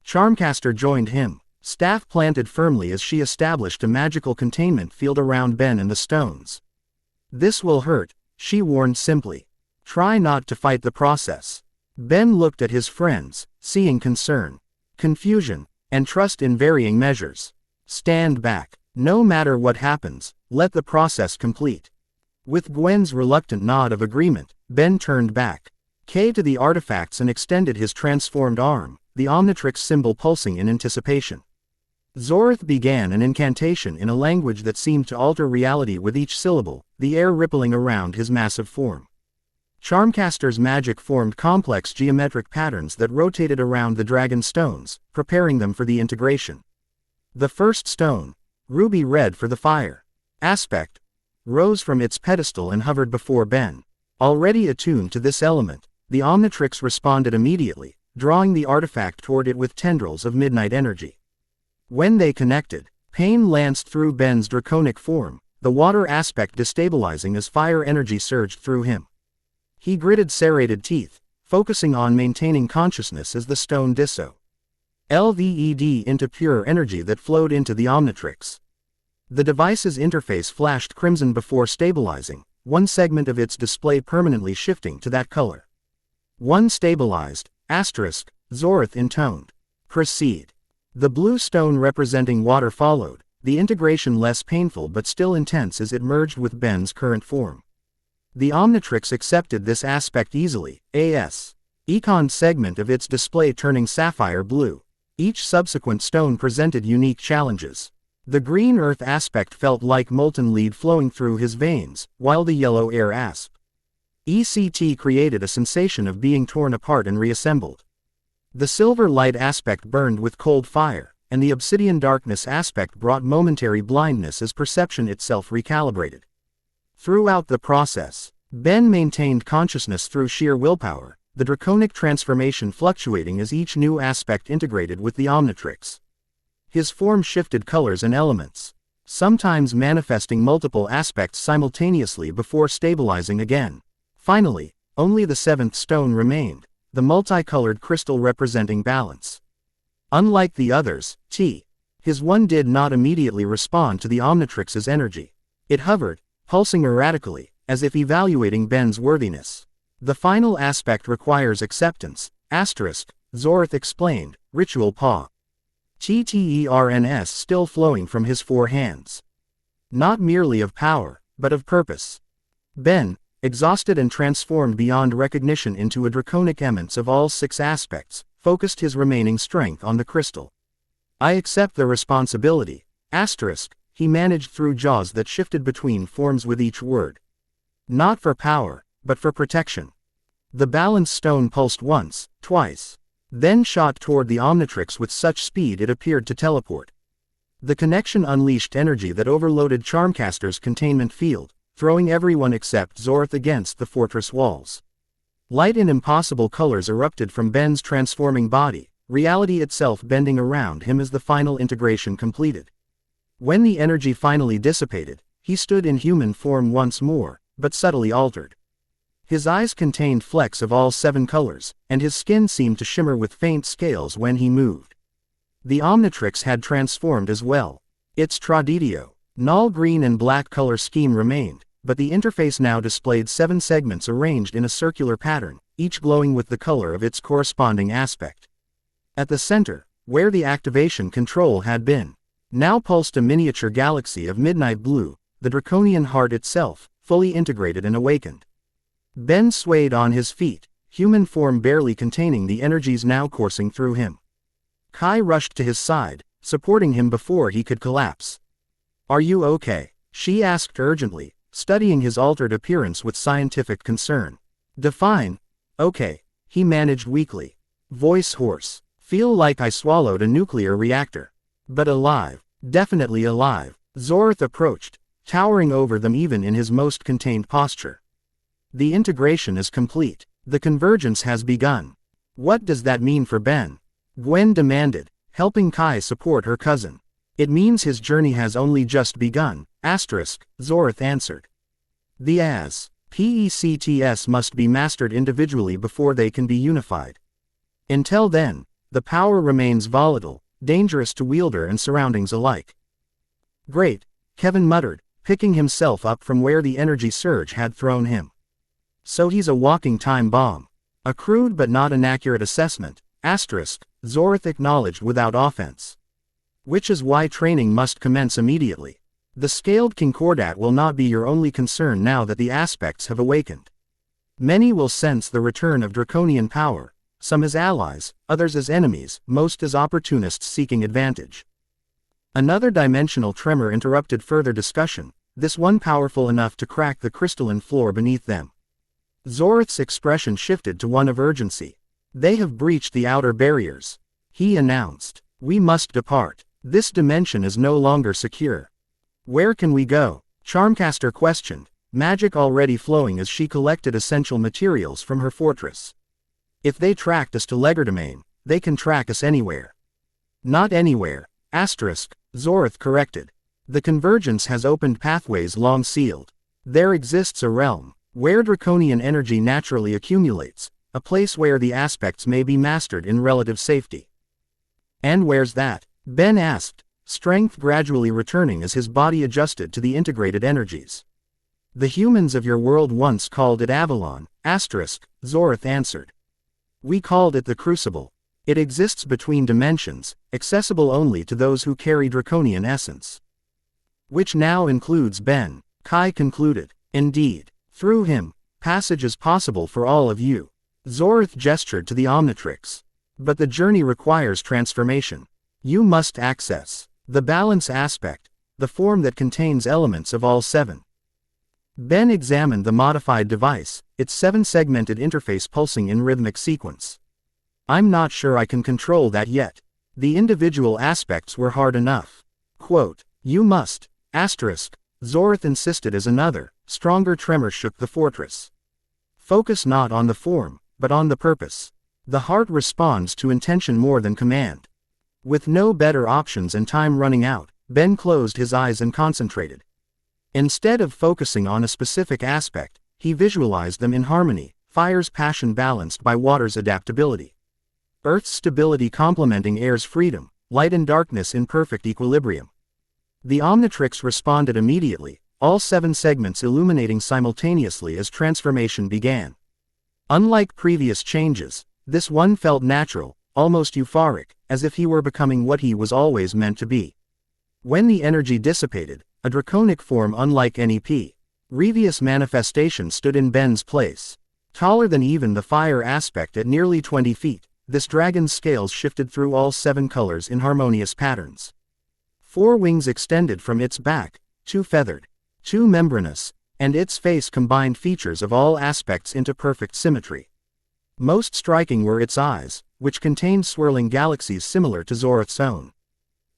Charmcaster joined him, staff planted firmly as she established a magical containment field around Ben and the stones. This will hurt, she warned simply. Try not to fight the process. Ben looked at his friends, seeing concern, confusion, and trust in varying measures. Stand back. No matter what happens, let the process complete. With Gwen's reluctant nod of agreement, Ben turned back. K to the artifacts and extended his transformed arm, the Omnitrix symbol pulsing in anticipation. Zorth began an incantation in a language that seemed to alter reality with each syllable, the air rippling around his massive form. Charmcaster's magic formed complex geometric patterns that rotated around the dragon stones, preparing them for the integration. The first stone, ruby red for the fire aspect, rose from its pedestal and hovered before Ben. Already attuned to this element, the Omnitrix responded immediately, drawing the artifact toward it with tendrils of midnight energy. When they connected, pain lanced through Ben's draconic form, the water aspect destabilizing as fire energy surged through him. He gritted serrated teeth, focusing on maintaining consciousness as the stone LVED into pure energy that flowed into the Omnitrix. The device's interface flashed crimson before stabilizing, one segment of its display permanently shifting to that color. One stabilized, asterisk, Zorth intoned. Proceed. The blue stone representing water followed, the integration less painful but still intense as it merged with Ben's current form. The Omnitrix accepted this aspect easily, AS. Econ segment of its display turning sapphire blue. Each subsequent stone presented unique challenges. The green earth aspect felt like molten lead flowing through his veins, while the yellow air ECT created a sensation of being torn apart and reassembled. The silver light aspect burned with cold fire, and the obsidian darkness aspect brought momentary blindness as perception itself recalibrated. Throughout the process, Ben maintained consciousness through sheer willpower, the draconic transformation fluctuating as each new aspect integrated with the Omnitrix. His form shifted colors and elements, sometimes manifesting multiple aspects simultaneously before stabilizing again. Finally, only the seventh stone remained, the multicolored crystal representing balance. Unlike the others, his one did not immediately respond to the Omnitrix's energy. It hovered, pulsing erratically, as if evaluating Ben's worthiness. The final aspect requires acceptance, asterisk, Zorth explained, ritual paw. TTERNS still flowing from his four hands. Not merely of power, but of purpose. Ben, exhausted and transformed beyond recognition into a draconic eminence of all six aspects, focused his remaining strength on the crystal. I accept the responsibility, asterisk, he managed through jaws that shifted between forms with each word. Not for power, but for protection. The balance stone pulsed once, twice, then shot toward the Omnitrix with such speed it appeared to teleport. The connection unleashed energy that overloaded Charmcaster's containment field, throwing everyone except Zorth against the fortress walls. Light in impossible colors erupted from Ben's transforming body, reality itself bending around him as the final integration completed. When the energy finally dissipated, he stood in human form once more, but subtly altered. His eyes contained flecks of all seven colors, and his skin seemed to shimmer with faint scales when he moved. The Omnitrix had transformed as well. Its traditio, null green and black color scheme remained, but the interface now displayed 7 segments arranged in a circular pattern, each glowing with the color of its corresponding aspect. At the center, where the activation control had been, now pulsed a miniature galaxy of midnight blue, the draconian heart itself, fully integrated and awakened. Ben swayed on his feet, human form barely containing the energies now coursing through him. Kai rushed to his side, supporting him before he could collapse. "Are you okay?" she asked urgently, studying his altered appearance with scientific concern. "Define." "Okay," he managed weakly. Voice hoarse. "Feel like I swallowed a nuclear reactor. But alive. Definitely alive." Zorth approached, towering over them even in his most contained posture. "The integration is complete. The convergence has begun." "What does that mean for Ben?" Gwen demanded, helping Kai support her cousin. "It means his journey has only just begun, Zorth answered. The PECTS must be mastered individually before they can be unified. Until then, the power remains volatile, dangerous to wielder and surroundings alike." "Great," Kevin muttered, picking himself up from where the energy surge had thrown him. "So he's a walking time bomb." "A crude but not inaccurate assessment," Zorth acknowledged without offense. "Which is why training must commence immediately. The scaled Concordat will not be your only concern now that the aspects have awakened. Many will sense the return of draconian power, some as allies, others as enemies, most as opportunists seeking advantage." Another dimensional tremor interrupted further discussion, this one powerful enough to crack the crystalline floor beneath them. Zorth's expression shifted to one of urgency. "They have breached the outer barriers," he announced. "We must depart. This dimension is no longer secure." "Where can we go?" Charmcaster questioned, magic already flowing as she collected essential materials from her fortress. "If they tracked us to Legerdemain, they can track us anywhere." "Not anywhere, Zorth corrected. "The convergence has opened pathways long sealed. There exists a realm, where draconian energy naturally accumulates, a place where the aspects may be mastered in relative safety." "And where's that?" Ben asked, strength gradually returning as his body adjusted to the integrated energies. "The humans of your world once called it Avalon, Zorth answered. We called it the Crucible. It exists between dimensions, accessible only to those who carry draconian essence." "Which now includes Ben," Kai concluded. "Indeed. Through him, passage is possible for all of you." Zorth gestured to the Omnitrix. "But the journey requires transformation. You must access the balance aspect, the form that contains elements of all seven." Ben examined the modified device, its 7-segmented interface pulsing in rhythmic sequence. "I'm not sure I can control that yet. The individual aspects were hard enough." "You must, Zorth insisted as another, stronger tremor shook the fortress. "Focus not on the form, but on the purpose. The heart responds to intention more than command." With no better options and time running out, Ben closed his eyes and concentrated. Instead of focusing on a specific aspect, he visualized them in harmony, fire's passion balanced by water's adaptability. Earth's stability complementing air's freedom, light and darkness in perfect equilibrium. The Omnitrix responded immediately, all 7 segments illuminating simultaneously as transformation began. Unlike previous changes, this one felt natural, almost euphoric, as if he were becoming what he was always meant to be. When the energy dissipated, a draconic form unlike any previous manifestation stood in Ben's place. Taller than even the fire aspect at nearly 20 feet, this dragon's scales shifted through all 7 colors in harmonious patterns. 4 wings extended from its back, 2 feathered, 2 membranous, and its face combined features of all aspects into perfect symmetry. Most striking were its eyes, which contained swirling galaxies similar to Zorth's own.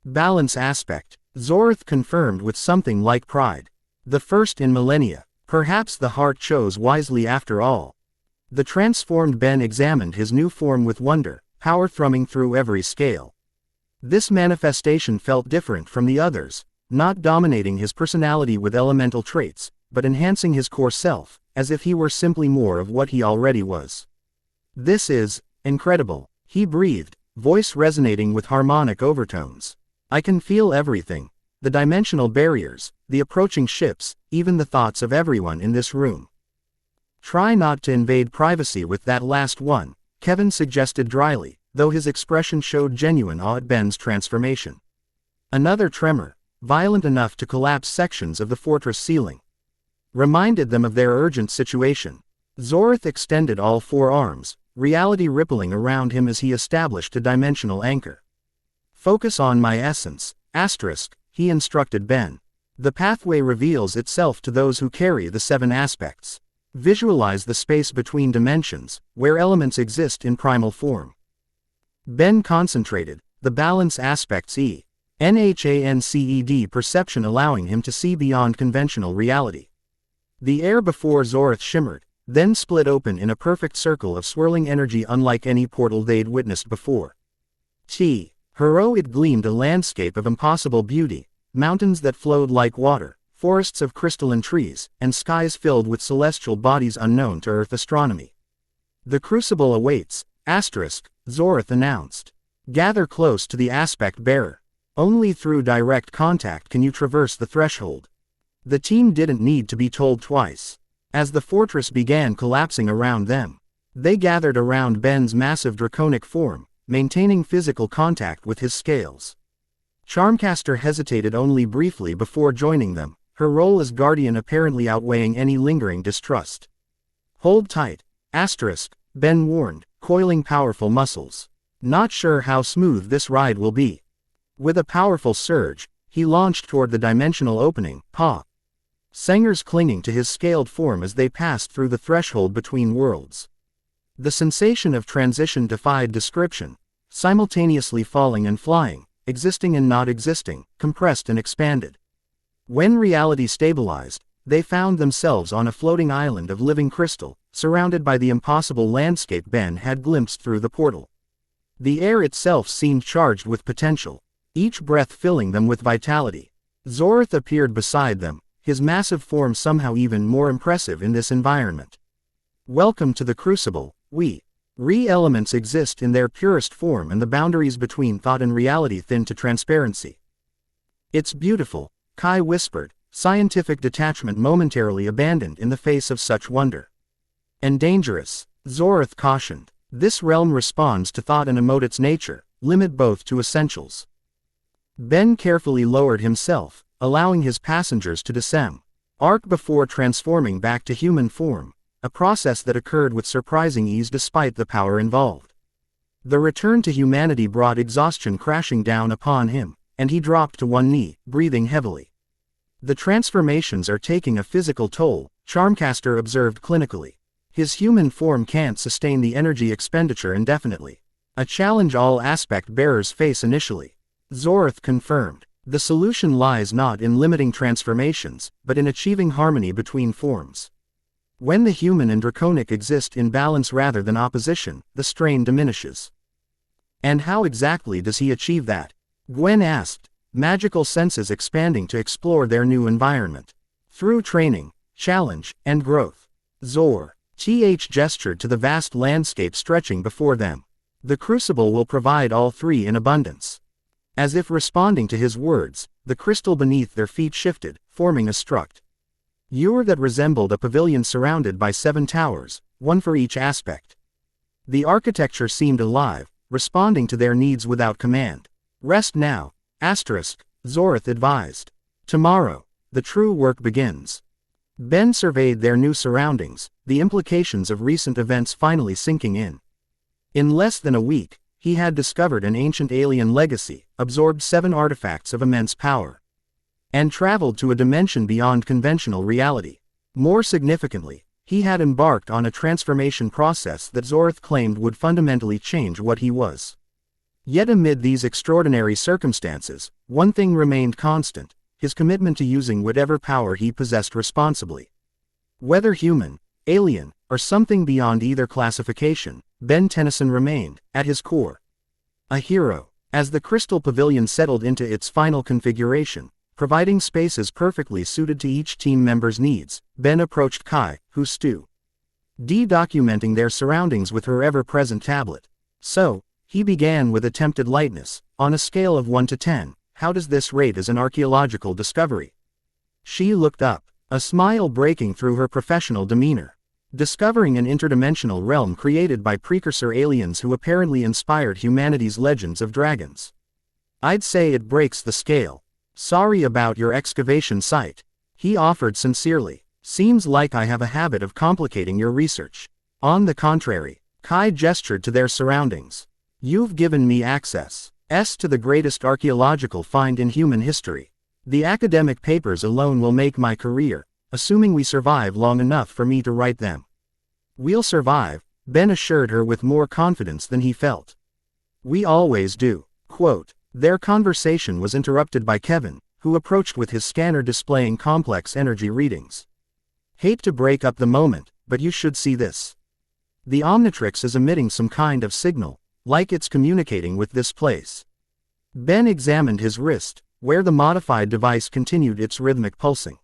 Balance aspect, Zorth confirmed with something like pride. The first in millennia. Perhaps the heart chose wisely after all. The transformed Ben examined his new form with wonder, power thrumming through every scale. This manifestation felt different from the others, not dominating his personality with elemental traits, but enhancing his core self, as if he were simply more of what he already was. "This is incredible," he breathed, voice resonating with harmonic overtones. "I can feel everything. The dimensional barriers, the approaching ships, even the thoughts of everyone in this room." "Try not to invade privacy with that last one," Kevin suggested dryly, though his expression showed genuine awe at Ben's transformation. Another tremor, violent enough to collapse sections of the fortress ceiling, reminded them of their urgent situation. Zorth extended all four arms, reality rippling around him as he established a dimensional anchor. Focus on my essence, asterisk, he instructed Ben. The pathway reveals itself to those who carry the 7 aspects. Visualize the space between dimensions, where elements exist in primal form. Ben concentrated, the balance aspects enhanced perception allowing him to see beyond conventional reality. The air before Zorth shimmered, then split open in a perfect circle of swirling energy unlike any portal they'd witnessed before. It gleamed, a landscape of impossible beauty, mountains that flowed like water, forests of crystalline trees, and skies filled with celestial bodies unknown to Earth astronomy. The crucible awaits, asterisk, Zorth announced. Gather close to the aspect bearer. Only through direct contact can you traverse the threshold. The team didn't need to be told twice. As the fortress began collapsing around them, they gathered around Ben's massive draconic form, maintaining physical contact with his scales. Charmcaster hesitated only briefly before joining them, her role as guardian apparently outweighing any lingering distrust. Hold tight, asterisk, Ben warned, coiling powerful muscles. Not sure how smooth this ride will be. With a powerful surge, he launched toward the dimensional opening, Sangers clinging to his scaled form as they passed through the threshold between worlds. The sensation of transition defied description, simultaneously falling and flying, existing and not existing, compressed and expanded. When reality stabilized, they found themselves on a floating island of living crystal, surrounded by the impossible landscape Ben had glimpsed through the portal. The air itself seemed charged with potential, each breath filling them with vitality. Zorth appeared beside them, his massive form somehow even more impressive in this environment. Welcome to the Crucible, Re-elements exist in their purest form and the boundaries between thought and reality thin to transparency. It's beautiful, Kai whispered, scientific detachment momentarily abandoned in the face of such wonder. And dangerous, Zorth cautioned. This realm responds to thought and emote its nature, limit both to essentials. Ben carefully lowered himself, allowing his passengers to descend, arc before transforming back to human form, a process that occurred with surprising ease despite the power involved. The return to humanity brought exhaustion crashing down upon him, and he dropped to one knee, breathing heavily. The transformations are taking a physical toll, Charmcaster observed clinically. His human form can't sustain the energy expenditure indefinitely. A challenge all aspect bearers face initially. Zorth confirmed. The solution lies not in limiting transformations, but in achieving harmony between forms. When the human and draconic exist in balance rather than opposition, the strain diminishes. And how exactly does he achieve that? Gwen asked, magical senses expanding to explore their new environment. Through training, challenge, and growth. Zorth gestured to the vast landscape stretching before them. The Crucible will provide all three in abundance. As if responding to his words, the crystal beneath their feet shifted, forming a struct that resembled a pavilion surrounded by 7 towers, one for each aspect. The architecture seemed alive, responding to their needs without command. Rest now, asterisk, Zorth advised. Tomorrow, the true work begins. Ben surveyed their new surroundings, the implications of recent events finally sinking in. In less than a week, he had discovered an ancient alien legacy, absorbed 7 artifacts of immense power, and traveled to a dimension beyond conventional reality. More significantly, he had embarked on a transformation process that Zorth claimed would fundamentally change what he was. Yet amid these extraordinary circumstances, one thing remained constant, his commitment to using whatever power he possessed responsibly. Whether human, alien, or something beyond either classification, Ben Tennyson remained, at his core, a hero. As the Crystal Pavilion settled into its final configuration, providing spaces perfectly suited to each team member's needs, Ben approached Kai, who stood documenting their surroundings with her ever-present tablet. So, he began with attempted lightness. On a scale of 1 to 10, how does this rate as an archaeological discovery? She looked up, a smile breaking through her professional demeanor. Discovering an interdimensional realm created by precursor aliens who apparently inspired humanity's legends of dragons. I'd say it breaks the scale. Sorry about your excavation site. He offered sincerely. Seems like I have a habit of complicating your research. On the contrary, Kai gestured to their surroundings. You've given me access to the greatest archaeological find in human history. The academic papers alone will make my career, assuming we survive long enough for me to write them. We'll survive, Ben assured her with more confidence than he felt. We always do. Quote. Their conversation was interrupted by Kevin, who approached with his scanner displaying complex energy readings. Hate to break up the moment, but you should see this. The Omnitrix is emitting some kind of signal, like it's communicating with this place. Ben examined his wrist, where the modified device continued its rhythmic pulsing.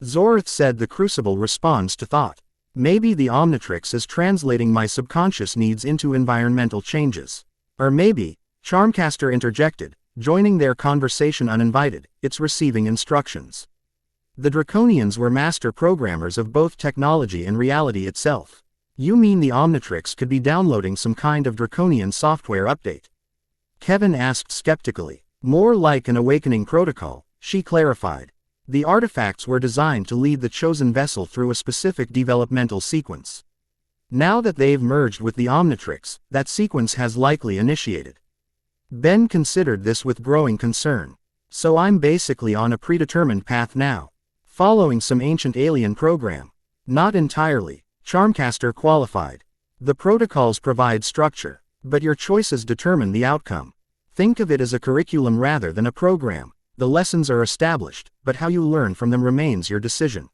Zorth said the crucible responds to thought. Maybe the Omnitrix is translating my subconscious needs into environmental changes. Or maybe, Charmcaster interjected, joining their conversation uninvited, it's receiving instructions. The Draconians were master programmers of both technology and reality itself. You mean the Omnitrix could be downloading some kind of Draconian software update? Kevin asked skeptically. More like an awakening protocol, she clarified. The artifacts were designed to lead the chosen vessel through a specific developmental sequence. Now that they've merged with the Omnitrix, that sequence has likely initiated. Ben considered this with growing concern. So I'm basically on a predetermined path now. Following some ancient alien program. Not entirely, Charmcaster qualified. The protocols provide structure, but your choices determine the outcome. Think of it as a curriculum rather than a program. The lessons are established, but how you learn from them remains your decision.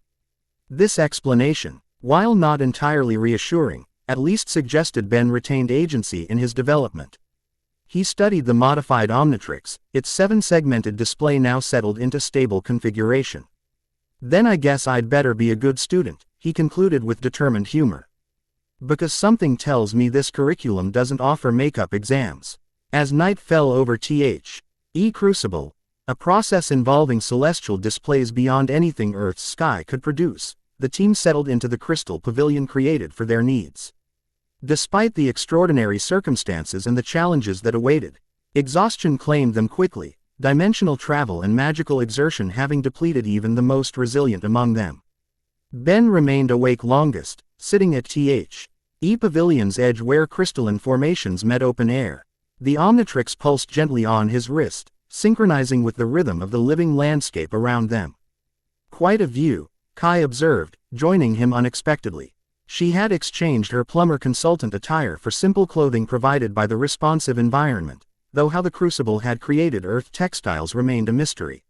This explanation, while not entirely reassuring, at least suggested Ben retained agency in his development. He studied the modified Omnitrix, its 7-segmented display now settled into stable configuration. Then I guess I'd better be a good student, he concluded with determined humor. Because something tells me this curriculum doesn't offer makeup exams. As night fell over the Crucible, a process involving celestial displays beyond anything Earth's sky could produce, the team settled into the crystal pavilion created for their needs. Despite the extraordinary circumstances and the challenges that awaited, exhaustion claimed them quickly, dimensional travel and magical exertion having depleted even the most resilient among them. Ben remained awake longest, sitting at the pavilion's edge where crystalline formations met open air. The Omnitrix pulsed gently on his wrist, synchronizing with the rhythm of the living landscape around them. Quite a view, Kai observed, joining him unexpectedly. She had exchanged her plumber consultant attire for simple clothing provided by the responsive environment, though how the Crucible had created Earth textiles remained a mystery.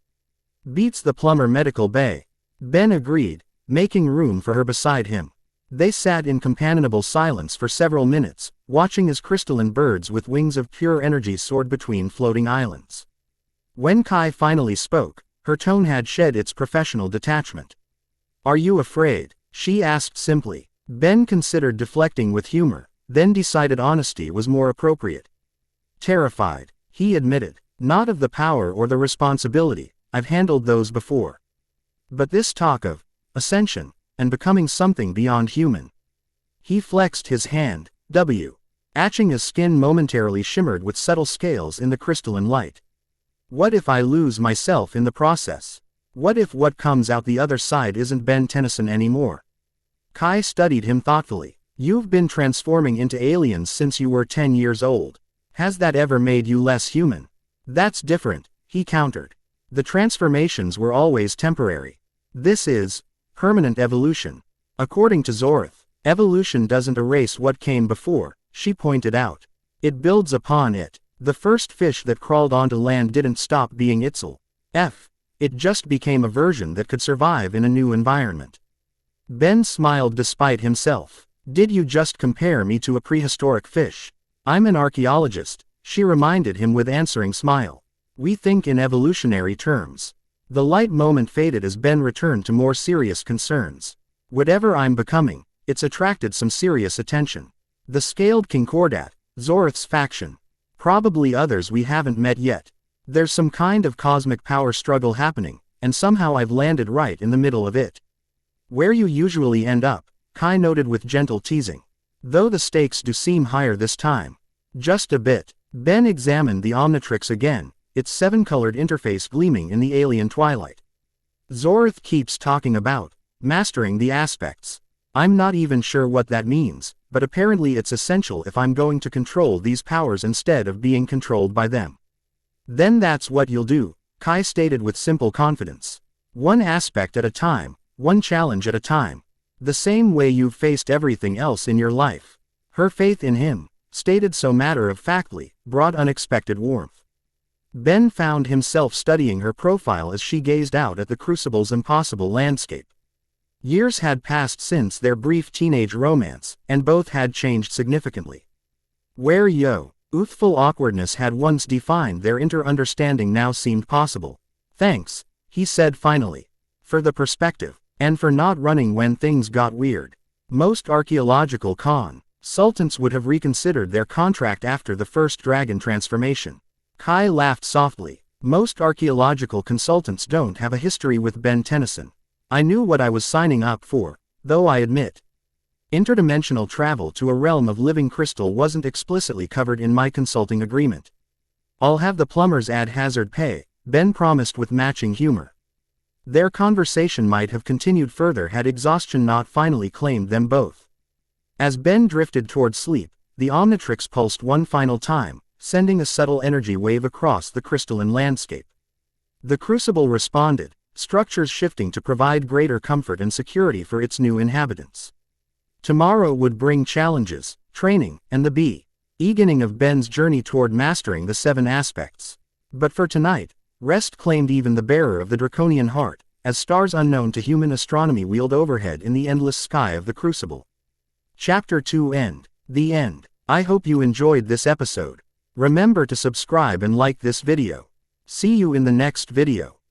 Beats the plumber medical bay. Ben agreed, making room for her beside him. They sat in companionable silence for several minutes, watching as crystalline birds with wings of pure energy soared between floating islands. When Kai finally spoke, her tone had shed its professional detachment. Are you afraid? She asked simply. Ben considered deflecting with humor, then decided honesty was more appropriate. Terrified, he admitted. Not of the power or the responsibility, I've handled those before. But this talk of ascension, and becoming something beyond human. He flexed his hand, etching his skin momentarily shimmered with subtle scales in the crystalline light. What if I lose myself in the process? What if what comes out the other side isn't Ben Tennyson anymore? Kai studied him thoughtfully. You've been transforming into aliens since you were 10 years old. Has that ever made you less human? That's different, he countered. The transformations were always temporary. This is permanent evolution. According to Zorth, evolution doesn't erase what came before, she pointed out. It builds upon it. The first fish that crawled onto land didn't stop being Itzel. It just became a version that could survive in a new environment. Ben smiled despite himself. Did you just compare me to a prehistoric fish? I'm an archaeologist, she reminded him with answering smile. We think in evolutionary terms. The light moment faded as Ben returned to more serious concerns. Whatever I'm becoming, it's attracted some serious attention. The Scaled Concordat, Zorth's faction. Probably others we haven't met yet. There's some kind of cosmic power struggle happening, and somehow I've landed right in the middle of it. Where you usually end up, Kai noted with gentle teasing. Though the stakes do seem higher this time. Just a bit. Ben examined the Omnitrix again, its seven-colored interface gleaming in the alien twilight. Zorth keeps talking about mastering the aspects. I'm not even sure what that means, but apparently it's essential if I'm going to control these powers instead of being controlled by them. Then that's what you'll do, Kai stated with simple confidence. One aspect at a time, one challenge at a time. The same way you've faced everything else in your life. Her faith in him, stated so matter-of-factly, brought unexpected warmth. Ben found himself studying her profile as she gazed out at the Crucible's impossible landscape. Years had passed since their brief teenage romance, and both had changed significantly. Where youthful awkwardness had once defined their understanding now seemed possible. Thanks, he said finally. For the perspective, and for not running when things got weird. Most archaeological consultants would have reconsidered their contract after the first dragon transformation. Kai laughed softly. Most archaeological consultants don't have a history with Ben Tennyson. I knew what I was signing up for, though I admit. Interdimensional travel to a realm of living crystal wasn't explicitly covered in my consulting agreement. I'll have the plumbers add hazard pay, Ben promised with matching humor. Their conversation might have continued further had exhaustion not finally claimed them both. As Ben drifted toward sleep, the Omnitrix pulsed one final time, sending a subtle energy wave across the crystalline landscape. The Crucible responded, structures shifting to provide greater comfort and security for its new inhabitants. Tomorrow would bring challenges, training, and the beginning of Ben's journey toward mastering the seven aspects. But for tonight, rest claimed even the bearer of the draconian heart, as stars unknown to human astronomy wheeled overhead in the endless sky of the Crucible. Chapter 2 End. The End. I hope you enjoyed this episode. Remember to subscribe and like this video. See you in the next video.